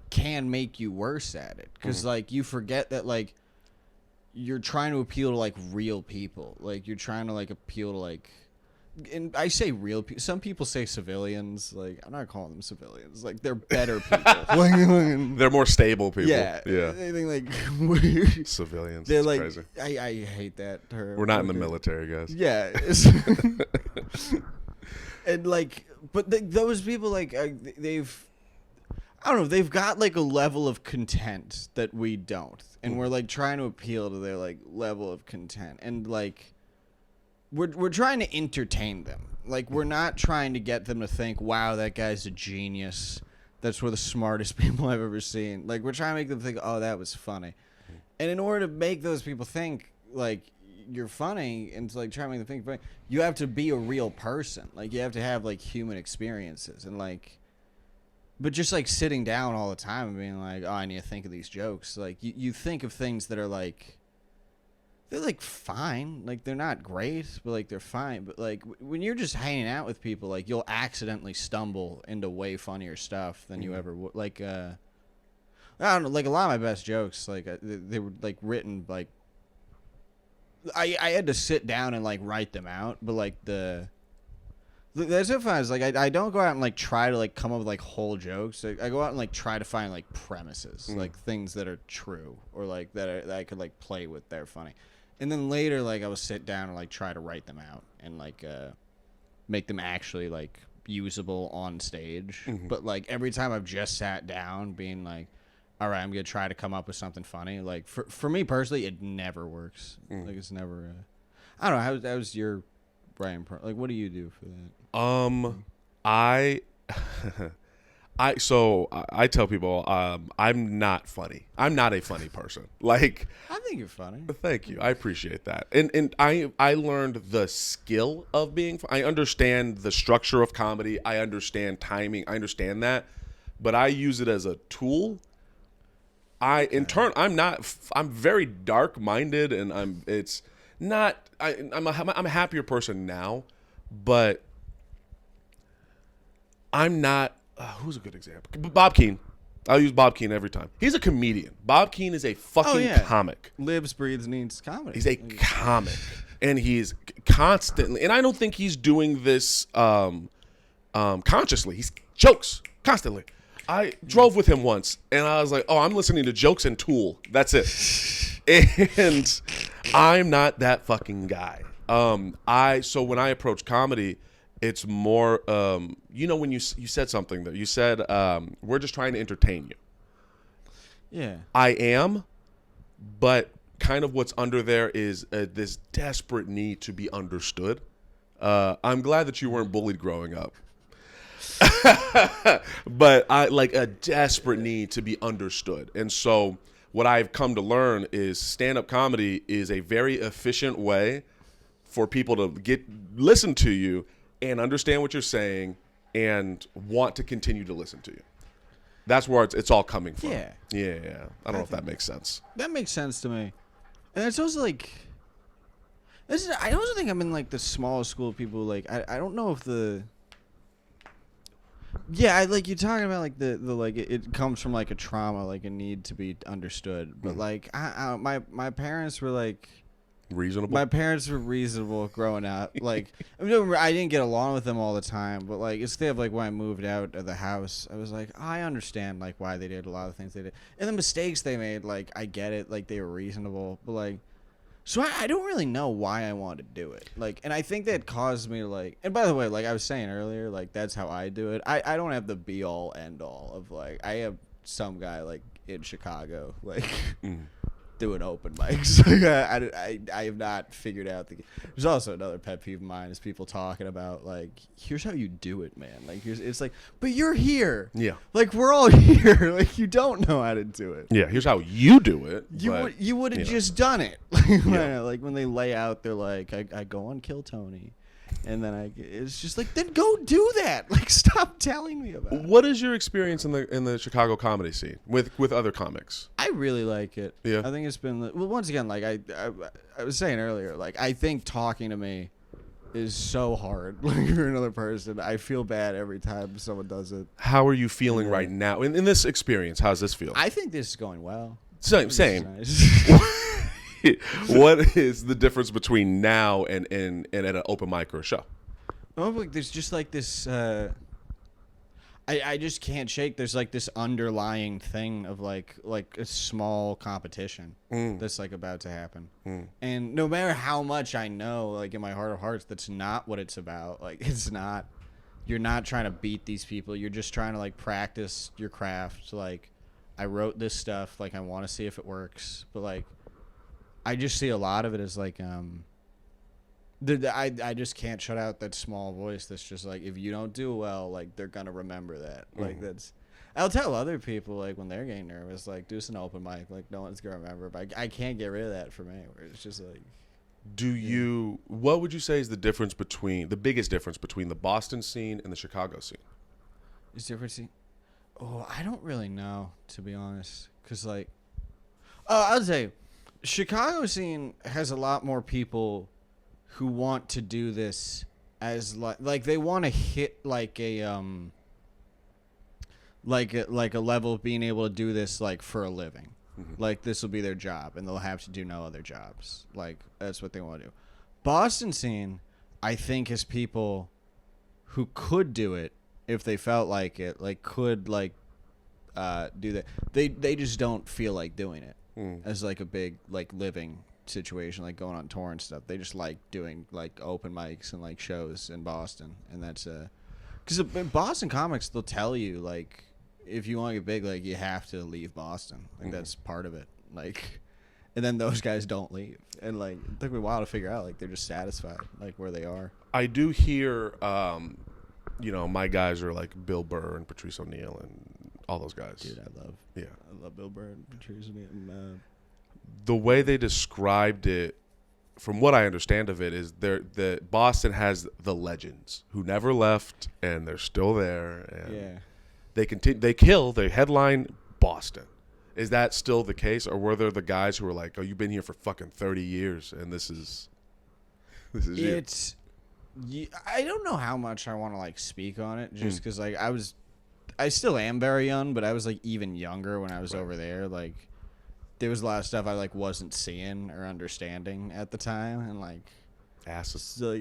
can make you worse at it, because like you forget that like you're trying to appeal to like real people, like you're trying to like appeal to like, and I say real people. Some people say civilians. Like I'm not calling them civilians. Like they're better people. They're more stable people. Yeah. Yeah. They think like weird. Civilians. They're It's like crazy. I hate that term. We're not in the military, guys. Yeah. And like, but those people like they've. I don't know. They've got like a level of content that we don't, and we're like trying to appeal to their like level of content, and like we're trying to entertain them. Like we're not trying to get them to think, "Wow, that guy's a genius. That's one of the smartest people I've ever seen." Like we're trying to make them think, "Oh, that was funny," and in order to make those people think like you're funny and to like try to make them think funny, you have to be a real person. Like you have to have like human experiences and like. But just, like, sitting down all the time and being like, oh, I need to think of these jokes. Like, you think of things that are, like, they're, like, fine. Like, they're not great, but, like, they're fine. But, like, when you're just hanging out with people, like, you'll accidentally stumble into way funnier stuff than you ever would. Like, I don't know. Like, a lot of my best jokes, like, they were, like, written, like, I had to sit down and, like, write them out. But, like, that's what fun is. Like I don't go out and like try to like come up with like whole jokes. Like, I go out and like try to find like premises, like things that are true or like that I could like play with. They're funny, and then later like I will sit down and like try to write them out and like make them actually like usable on stage. But like every time I've just sat down, being like, all right, I'm gonna try to come up with something funny. Like for me personally, it never works. Like it's never. I don't know. How's your Brian? Like, what do you do for that? I tell people, I'm not funny. I'm not a funny person. Like, I think you're funny. Thank you. I appreciate that. And I learned the skill of being. I understand the structure of comedy. I understand timing. I understand that, but I use it as a tool. I'm very dark-minded, and I'm a happier person now, but I'm not. Who's a good example? Bob Keane. I'll use Bob Keane every time. He's a comedian. Bob Keane is a fucking comic. Lives, breathes, needs comedy. He's a comic, and he's constantly. And I don't think he's doing this consciously. He jokes constantly. I drove with him once, and I was like, "Oh, I'm listening to jokes and Tool. That's it." And I'm not that fucking guy. So when I approach comedy, it's more, when you said something that you said, we're just trying to entertain you. Yeah. I am, but kind of what's under there is this desperate need to be understood. I'm glad that you weren't bullied growing up. But I like a desperate need to be understood. And so what I've come to learn is stand-up comedy is a very efficient way for people to listen to you and understand what you're saying and want to continue to listen to you. That's where it's all coming from. Yeah. Yeah. I don't know if that makes sense. That makes sense to me. And it's also like, I also think I'm in like the smallest school of people. Like, I don't know if like you're talking about like the like it comes from like a trauma, like a need to be understood. But like my parents were like reasonable. My parents were reasonable growing up. Like I didn't get along with them all the time, but like instead of like when I moved out of the house, I was like, I understand like why they did a lot of things they did and the mistakes they made. Like I get it, like they were reasonable, but like. So I don't really know why I wanted to do it. Like, and I think that caused me to like, and by the way, like I was saying earlier, like that's how I do it. I don't have the be all end all of like, I have some guy like in Chicago, like doing open mics. I have not figured out there's also another pet peeve of mine is people talking about like, here's how you do it, man. Like it's like, but you're here. Yeah. Like we're all here. Like you don't know how to do it. Yeah. Here's how you do it. You would have just done it. Like when they lay out, they're like, I go on Kill Tony. And then it's just like, then go do that. Like, stop telling me about it. What is your experience in the Chicago comedy scene with other comics? I really like it. Yeah. I think it's been, well, once again, like I was saying earlier, like I think talking to me is so hard. Like if you're another person, I feel bad every time someone does it. How are you feeling right now in this experience? How's this feel? I think this is going well. Same. Nice. What is the difference between now and at an open mic or a show? Oh, like there's just like this. I just can't shake. There's like this underlying thing of like a small competition that's like about to happen, and no matter how much I know, like in my heart of hearts, that's not what it's about. Like it's not. You're not trying to beat these people. You're just trying to like practice your craft. Like I wrote this stuff. Like I want to see if it works, but like. I just see a lot of it as like I just can't shut out that small voice that's just like if you don't do well like they're gonna remember that like that's I'll tell other people like when they're getting nervous like do an open mic like no one's gonna remember but I can't get rid of that for me where it's just like what would you say is the biggest difference between the Boston scene and the Chicago scene? Is difference? Oh, I don't really know to be honest because like I'd say. Chicago scene has a lot more people who want to do this as like they want to hit like a level of being able to do this like for a living. Like this will be their job and they'll have to do no other jobs. Like that's what they want to do. Boston scene I think is people who could do it if they felt like it, like could like do that. They just don't feel like doing it. As like a big like living situation like going on tour and stuff. They just like doing like open mics and like shows in Boston and that's because in Boston comics they'll tell you like if you want to get big like you have to leave Boston like that's part of it like and then those guys don't leave and like it took me a while to figure out like they're just satisfied like where they are. I do hear my guys are like Bill Burr and Patrice O'Neill and all those guys. Dude, I love Bill Burr and Patrice O'Neill. The way they described it, from what I understand of it, is that Boston has the legends who never left and they're still there. And they continue. They headline Boston. Is that still the case, or were there the guys who were like, "Oh, you've been here for fucking 30 years, and this is you"? I don't know how much I want to like speak on it, just because like I still am very young, but I was like even younger when I was over there. Like there was a lot of stuff I like wasn't seeing or understanding at the time, and like asses. So,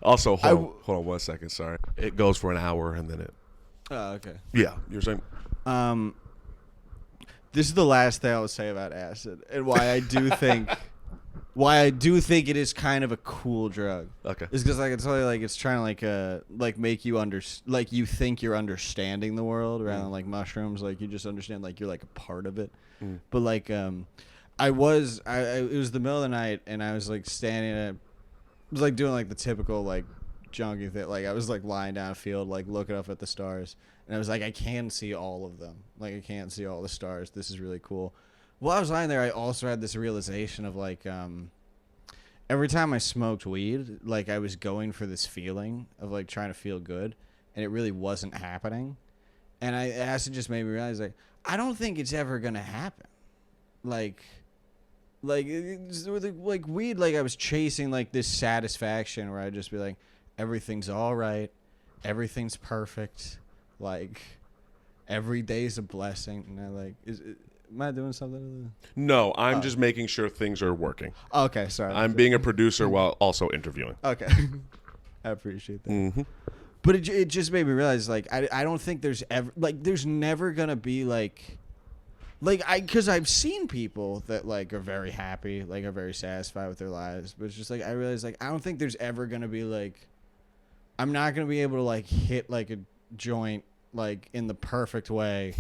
also, hold on 1 second. Sorry, it goes for an hour and then it. Oh, okay. Yeah, you're saying. This is the last thing I'll say about acid, and why I do think. Why I do think it is kind of a cool drug. Okay. Is because I can tell you, like, it's trying to, like make you like, you think you're understanding the world rather than, like, mushrooms. Like, you just understand, like, you're, like, a part of it. But, like, it was the middle of the night, and I was, like, standing at, it was, like, doing, like, the typical, like, junkie thing. Like I was like lying down a field, like looking up at the stars, and I was like, I can see all of them. Like I can't see all the stars. This is really cool. While I was lying there, I also had this realization of like, every time I smoked weed, like I was going for this feeling of like trying to feel good, and it really wasn't happening. And acid just made me realize like I don't think it's ever gonna happen. Like weed, like I was chasing like this satisfaction where I'd just be like, everything's all right, everything's perfect, like every day's a blessing. And I like, am I doing something? No, I'm just making sure things are working. Okay, sorry. I'm being a producer while also interviewing. Okay, I appreciate that. Mm-hmm. But it just made me realize like I don't think there's ever like there's never gonna be like because I've seen people that like are very happy, like are very satisfied with their lives, but it's just like I realize like I don't think there's ever gonna be like I'm not gonna be able to like hit like a joint like in the perfect way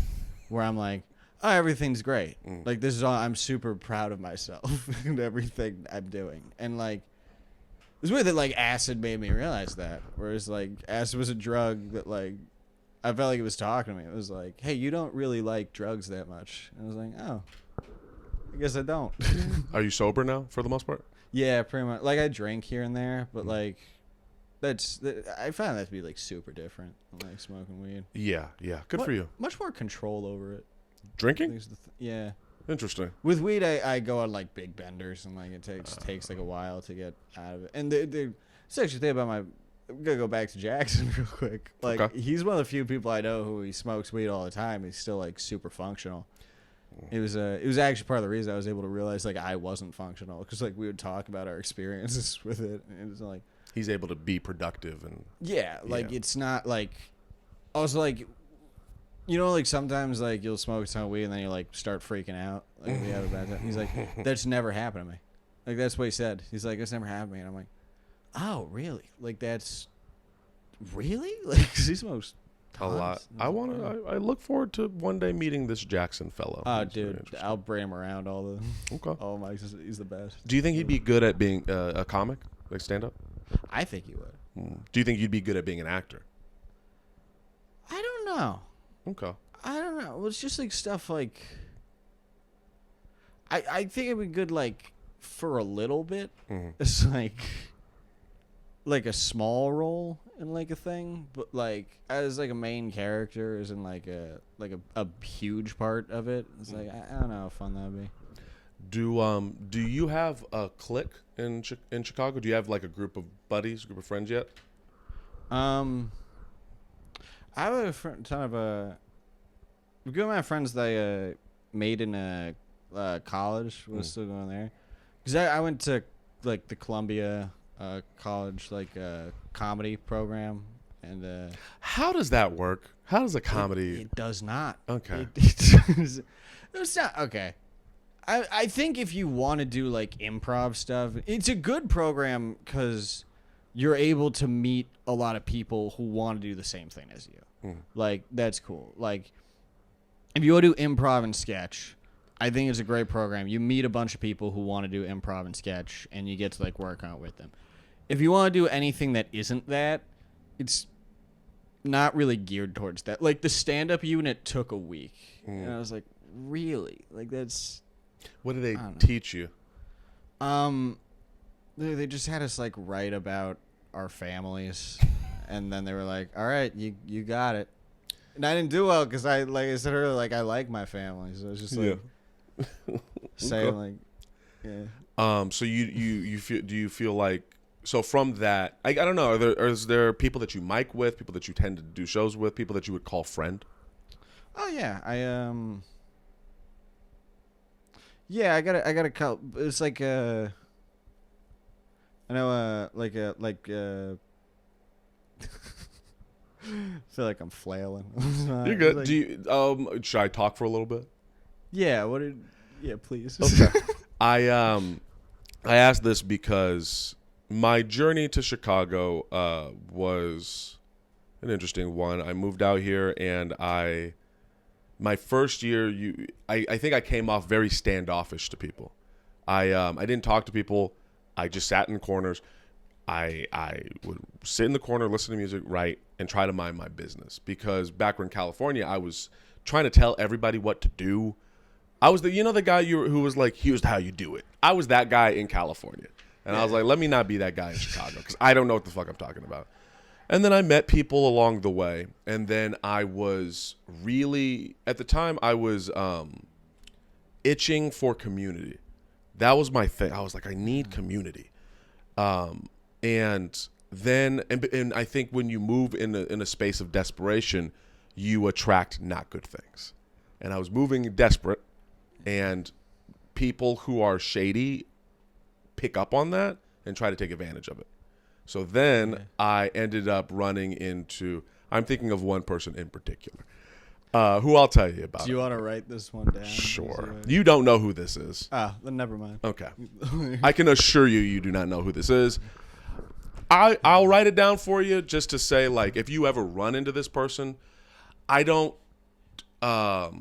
where I'm like, oh, everything's great. Like this is all I'm super proud of myself and everything I'm doing. And like it's weird that like acid made me realize that. Whereas like acid was a drug that like I felt like it was talking to me. It was like, hey, you don't really like drugs that much. And I was like, oh, I guess I don't. Are you sober now for the most part? Yeah, pretty much. Like I drink here and there, but like I find that to be like super different than like smoking weed. Yeah. Good for you. Much more control over it. Drinking? Yeah. Interesting. With weed, I go on like big benders, and like it takes like a while to get out of it. And it's actually thing about I'm gonna go back to Jackson real quick. Like Okay. he's one of the few people I know who he smokes weed all the time. He's still like super functional. It was actually part of the reason I was able to realize like I wasn't functional because like we would talk about our experiences with it, and it was like He's able to be productive and it's not like also like. You know, like sometimes like you'll smoke a ton of weed and then you like start freaking out. Like you have a bad time. He's like, that's never happened to me. Like that's what he said. He's like, that's never happened to me. And I'm like, oh really? Like that's really like 'cause he smokes tons. a lot. I look forward to one day meeting this Jackson fellow. Oh, He's very dude, interesting. I'll bring him around all the. Okay. Oh my, he's the best. Do you think he'd be good at being a comic, like stand up? I think he would. Do you think you'd be good at being an actor? I don't know. Okay. I don't know. Well, it's just like stuff like. I think it'd be good like for a little bit. Mm-hmm. It's like a small role in like a thing, but like as like a main character is in like a huge part of it. It's like I don't know how fun that'd be. Do you have a clique in Chicago? Do you have like a group of buddies, group of friends yet? I have a ton of a good amount of friends that I made in college. Was still going there because I went to like the Columbia college like comedy program and How does that work? How does a comedy? it does not. Okay. It's not okay. I think if you want to do like improv stuff, it's a good program because you're able to meet a lot of people who want to do the same thing as you. Like that's cool. Like if you want to do improv and sketch, I think it's a great program. You meet a bunch of people who want to do improv and sketch, and you get to like work on it with them. If you want to do anything that isn't that, it's not really geared towards that. Like the stand-up unit took a week, and I was like, really? Like that's. What do they teach you? They just had us like write about our families, and then they were like, "All right, you got it." And I didn't do well because like I said earlier, like I like my family, so it's just like saying like, yeah. So you feel? Do you feel like? So from that, I don't know. Is there people that you mic with, people that you tend to do shows with, people that you would call friend? Oh yeah, yeah, I got a couple. It's like I know I feel like I'm flailing. You're good. Like, Do you should I talk for a little bit? Yeah. Yeah, please. Okay. I asked this because my journey to Chicago was an interesting one. I moved out here and my first year, I think I came off very standoffish to people. I didn't talk to people. I just sat in corners. I would sit in the corner, listen to music, write, and try to mind my business. Because back in California, I was trying to tell everybody what to do. I was the guy who was like, here's how you do it. I was that guy in California. And I was like, let me not be that guy in Chicago because I don't know what the fuck I'm talking about. And then I met people along the way. And then I was really, at the time, I was itching for community. That was my thing. I was like, I need community. And I think when you move in a space of desperation, you attract not good things. And I was moving desperate, and people who are shady pick up on that and try to take advantage of it. So then I ended up running into, I'm thinking of one person in particular, who I'll tell you about. Do you want to write this one down? Sure. You don't know who this is. Then never mind. Okay. I can assure you do not know who this is. I'll write it down for you just to say, like, if you ever run into this person, I don't, put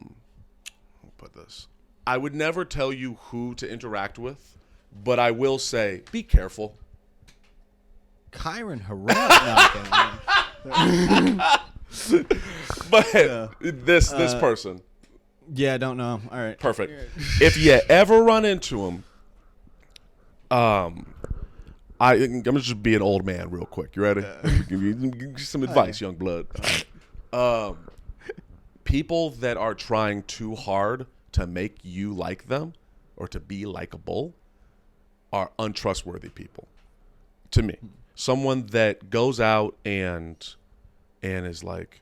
this. I would never tell you who to interact with, but I will say, be careful. Kyron Harrell. But this person. Yeah, I don't know. All right. Perfect. If you ever run into him, I'm gonna just be an old man real quick. You ready? Give you some advice, young blood. People that are trying too hard to make you like them or to be likable are untrustworthy people. To me, someone that goes out and is like,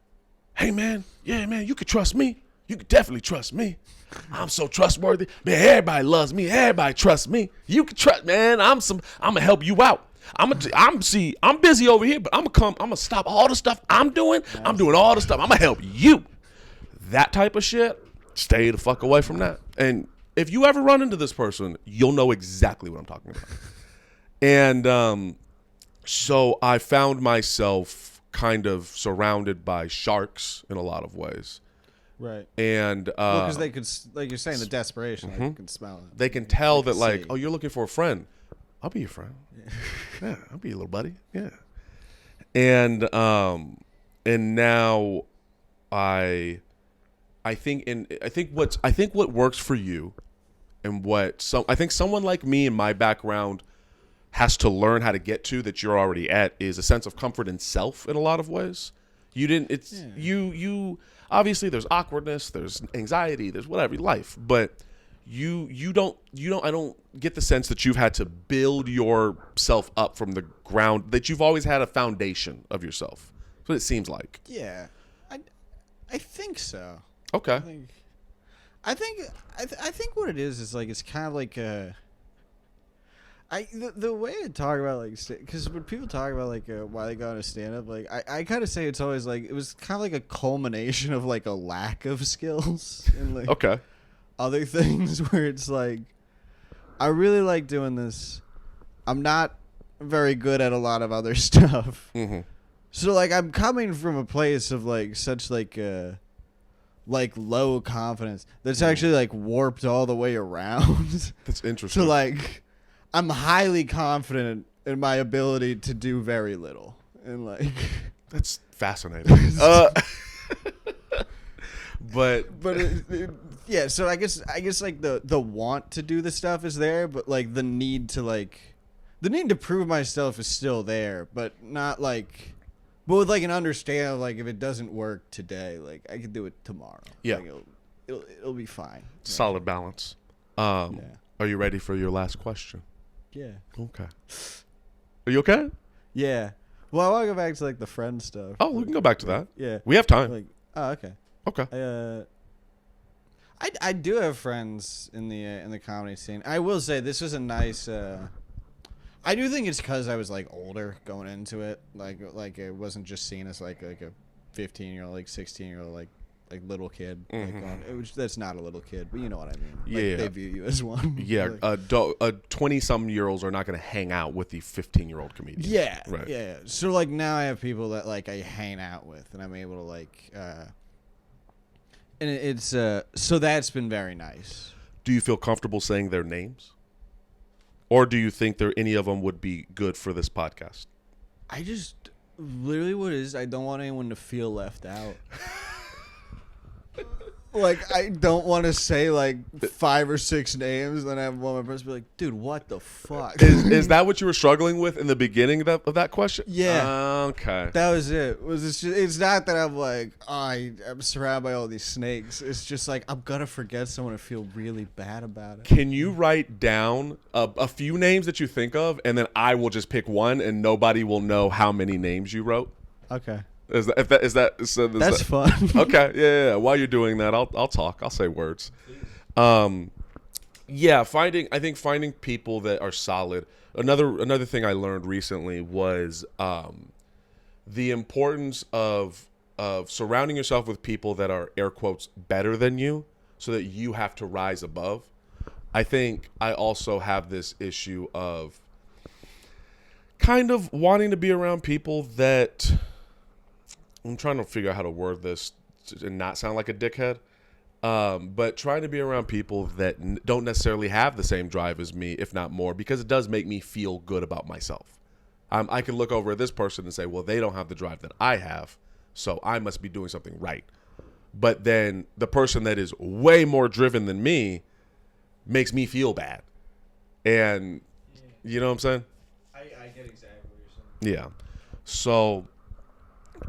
"Hey man, yeah man, you can trust me. You can definitely trust me. I'm so trustworthy. Man, everybody loves me. Everybody trusts me. You can trust, man. I'm gonna help you out. I'm busy over here, but I'm gonna stop all the stuff I'm doing. I'm doing all the stuff. I'm gonna help you. That type of shit, stay the fuck away from that. And if you ever run into this person, you'll know exactly what I'm talking about. And so I found myself kind of surrounded by sharks in a lot of ways. Right. And because they could, like you're saying, the desperation, they can smell it. They can tell that, like, oh, you're looking for a friend. I'll be your friend. Yeah, I'll be your little buddy. Yeah. And now I think what works for you, and I think someone like me in my background has to learn how to get to, that you're already at, is a sense of comfort in self in a lot of ways. You obviously there's awkwardness, there's anxiety, there's whatever, life, but I don't get the sense that you've had to build yourself up from the ground, that you've always had a foundation of yourself. That's what it seems like. Yeah. I think so. Okay. I think what it is like, it's kind of like the way I talk about, like, because when people talk about, like, why they got into stand-up, like, I kind of say it's always, like, it was kind of like a culmination of, like, a lack of skills and, like, okay, other things where it's, like, I really like doing this. I'm not very good at a lot of other stuff. Mm-hmm. So, like, I'm coming from a place of, like, such, like low confidence that's actually, like, warped all the way around. That's interesting. So, like, I'm highly confident in my ability to do very little, and, like, that's fascinating. But yeah. So I guess like the want to do the stuff is there, but, like, the need to prove myself is still there, but not like, but with, like, an understanding of, like, if it doesn't work today, like, I can do it tomorrow. Yeah, like, it'll be fine. Solid balance. Yeah. Are you ready for your last question? Yeah. Okay. Are you okay? Yeah. Well, I want to go back to, like, the friend stuff. Oh, we can go back to that. Yeah. We have time. Like, oh, okay. Okay. I do have friends in the comedy scene. I will say this was a nice. I do think it's because I was, like, older going into it. Like it wasn't just seen as like a 15-year-old, like 16-year-old, like little kid. Mm-hmm. Like, that's not a little kid, but you know what I mean. Like, yeah. They view you as one. Yeah. 20-some-year-olds are not going to hang out with the 15-year-old comedian. Yeah. Right. Yeah. So, like, now I have people that, like, I hang out with, and I'm able to, like, and it's so that's been very nice. Do you feel comfortable saying their names? Or do you think any of them would be good for this podcast? I just literally what it is. I don't want anyone to feel left out. Like, I don't want to say, like, 5 or 6 names, then I have one person be like, dude, what the fuck? Is that what you were struggling with in the beginning of that question? Yeah. Okay. That was it. It's not that I'm like, oh, I'm surrounded by all these snakes. It's just like, I'm going to forget someone and feel really bad about it. Can you write down a few names that you think of, and then I will just pick one, and nobody will know how many names you wrote? Okay. That's fun. Okay, yeah. While you're doing that, I'll talk. I'll say words. Yeah, finding people that are solid. Another thing I learned recently was the importance of surrounding yourself with people that are, air quotes, better than you, so that you have to rise above. I think I also have this issue of kind of wanting to be around people that. I'm trying to figure out how to word this and not sound like a dickhead, but trying to be around people that don't necessarily have the same drive as me, if not more, because it does make me feel good about myself. I can look over at this person and say, well, they don't have the drive that I have, so I must be doing something right. But then the person that is way more driven than me makes me feel bad. And you know what I'm saying? I get exactly what you're saying. Yeah. So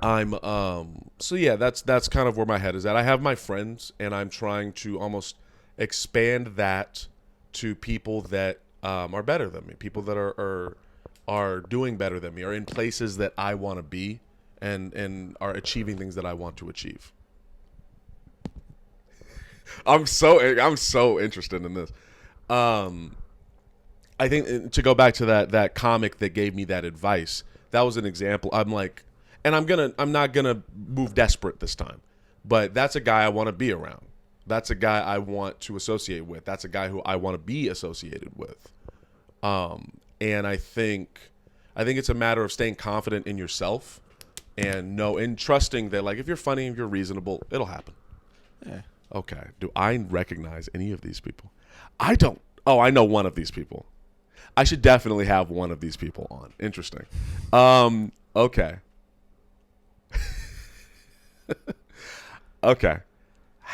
that's kind of where my head is at. I have my friends, and I'm trying to almost expand that to people that are better than me, people that are doing better than me, are in places that I want to be, and are achieving things that I want to achieve. I'm so interested in this. I think to go back to that comic that gave me that advice, that was an example. I'm like. And I'm not gonna move desperate this time, but that's a guy I want to be around. That's a guy I want to associate with. That's a guy who I want to be associated with. And I think it's a matter of staying confident in yourself and trusting that, like, if you're funny and you're reasonable, it'll happen. Yeah. Okay. Do I recognize any of these people? I don't. Oh, I know one of these people. I should definitely have one of these people on. Interesting. Okay. Okay.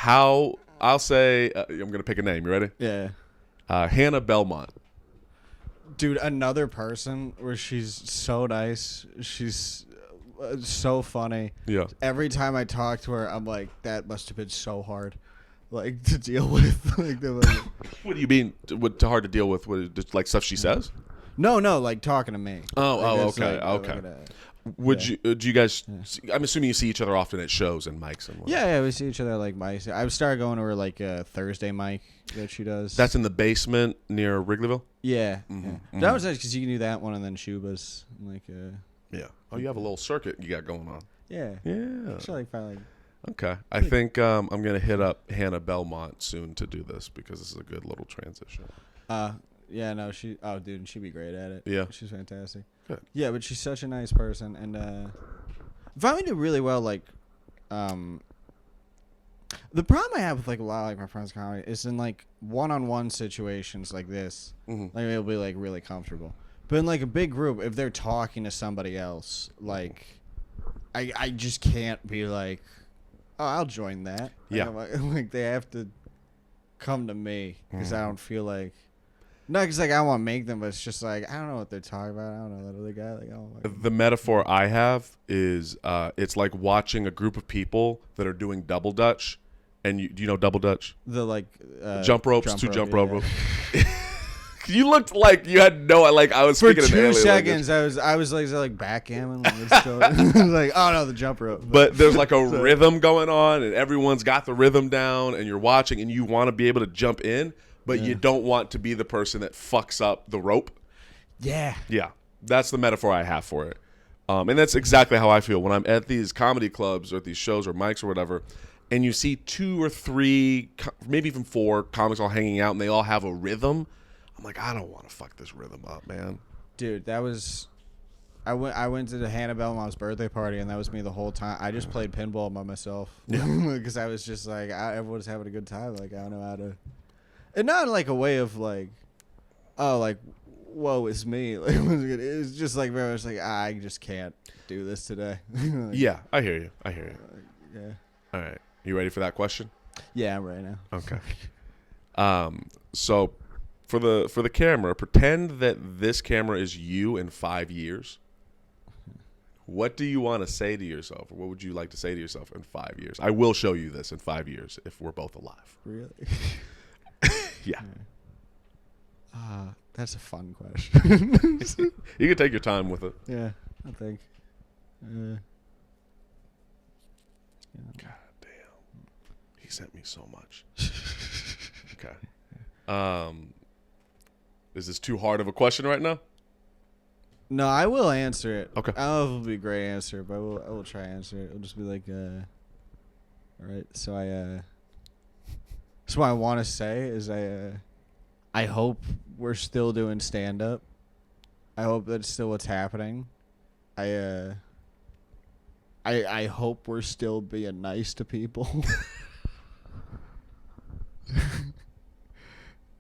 I'll say, I'm going to pick a name. You ready? Yeah. Hannah Belmont. Dude, another person where she's so nice. She's so funny. Yeah. Every time I talk to her, I'm like, that must have been so hard, like, to deal with. What do you mean? What hard to deal with? What, just like stuff she says? No, like talking to me. Okay. Do you guys? I'm assuming you see each other often at shows and mics and whatnot. Yeah, we see each other like mics. I've started going to her like Thursday mic that she does. That's in the basement near Wrigleyville. Yeah, mm-hmm. yeah. Mm-hmm. That was nice because you can do that one and then Shuba's like. Yeah. Oh, you have a little circuit you got going on. Yeah. Yeah. Actually, finally. Okay. I think I'm gonna hit up Hannah Belmont soon to do this because this is a good little transition. Yeah, no, she'd be great at it. Yeah. She's fantastic. Good. Yeah, but she's such a nice person, and Valley did really well. Like, the problem I have with like a lot of like my friends' comedy is in like one-on-one situations like this, Mm-hmm. like it'll be like really comfortable. But in like a big group, if they're talking to somebody else, like, I just can't be like, oh, I'll join that. Yeah. Like they have to come to me because I Mm-hmm. don't feel like. No, because like I want to make them, but it's just like I don't know what they're talking about. I don't know that other guy. Like, oh, the metaphor I have is it's like watching a group of people that are doing double dutch, and do you know double dutch? The like jump ropes, jump rope. Yeah. You looked like you had no like I was For speaking 2 an alien seconds. language. I was like, is that like backgammon? Like, it's still, like, oh no, the jump rope. But there's like a rhythm going on, and everyone's got the rhythm down, and you're watching, and you want to be able to jump in. But you don't want to be the person that fucks up the rope. Yeah. Yeah. That's the metaphor I have for it. And that's exactly how I feel when I'm at these comedy clubs or at these shows or mics or whatever, and you see 2 or 3, maybe even 4 comics all hanging out, and they all have a rhythm. I'm like, I don't want to fuck this rhythm up, man. Dude, that was... I went to the Hannah Belmont's birthday party, and that was me the whole time. I just played pinball by myself. Because I was just like, everyone's having a good time. Like, I don't know how to... And not in like a way of like, oh, like woe is me. Like, it was just like very much like I just can't do this today. Like, Yeah, I hear you. yeah. All right. You ready for that question? Yeah, I'm ready now. Okay. So for the camera, pretend that this camera is you in 5 years. What do you want to say to yourself? Or what would you like to say to yourself in 5 years? I will show you this in 5 years if we're both alive. Really? Yeah. That's a fun question. You can take your time with it. Yeah, I think. Yeah. God damn. He sent me so much. Okay. Is this too hard of a question right now? No, I will answer it. Okay. I don't know if it'll be a great answer, but I will try to answer it. It'll just be like, all right. So what I want to say is I hope we're still doing stand up. I hope that's still what's happening. I hope we're still being nice to people.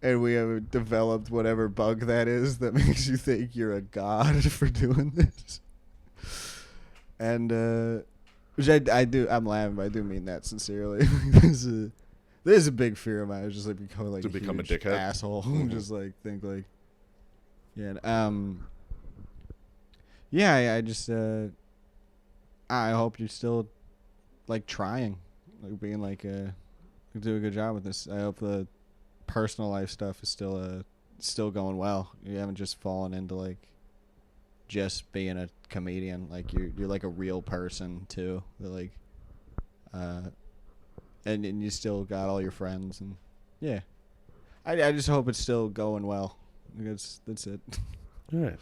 And we have developed whatever bug that is that makes you think you're a god for doing this. And which I do. I'm laughing, but I do mean that sincerely. There's a big fear of mine. It's just like becoming like To become a huge dickhead? asshole. Just like think like, yeah. Yeah. I just I hope you're still like trying, like being like do a good job with this. I hope the personal life stuff is still going well. You haven't just fallen into like just being a comedian. Like you're like a real person too. That like and you still got all your friends and yeah. I just hope it's still going well. That's it. All right.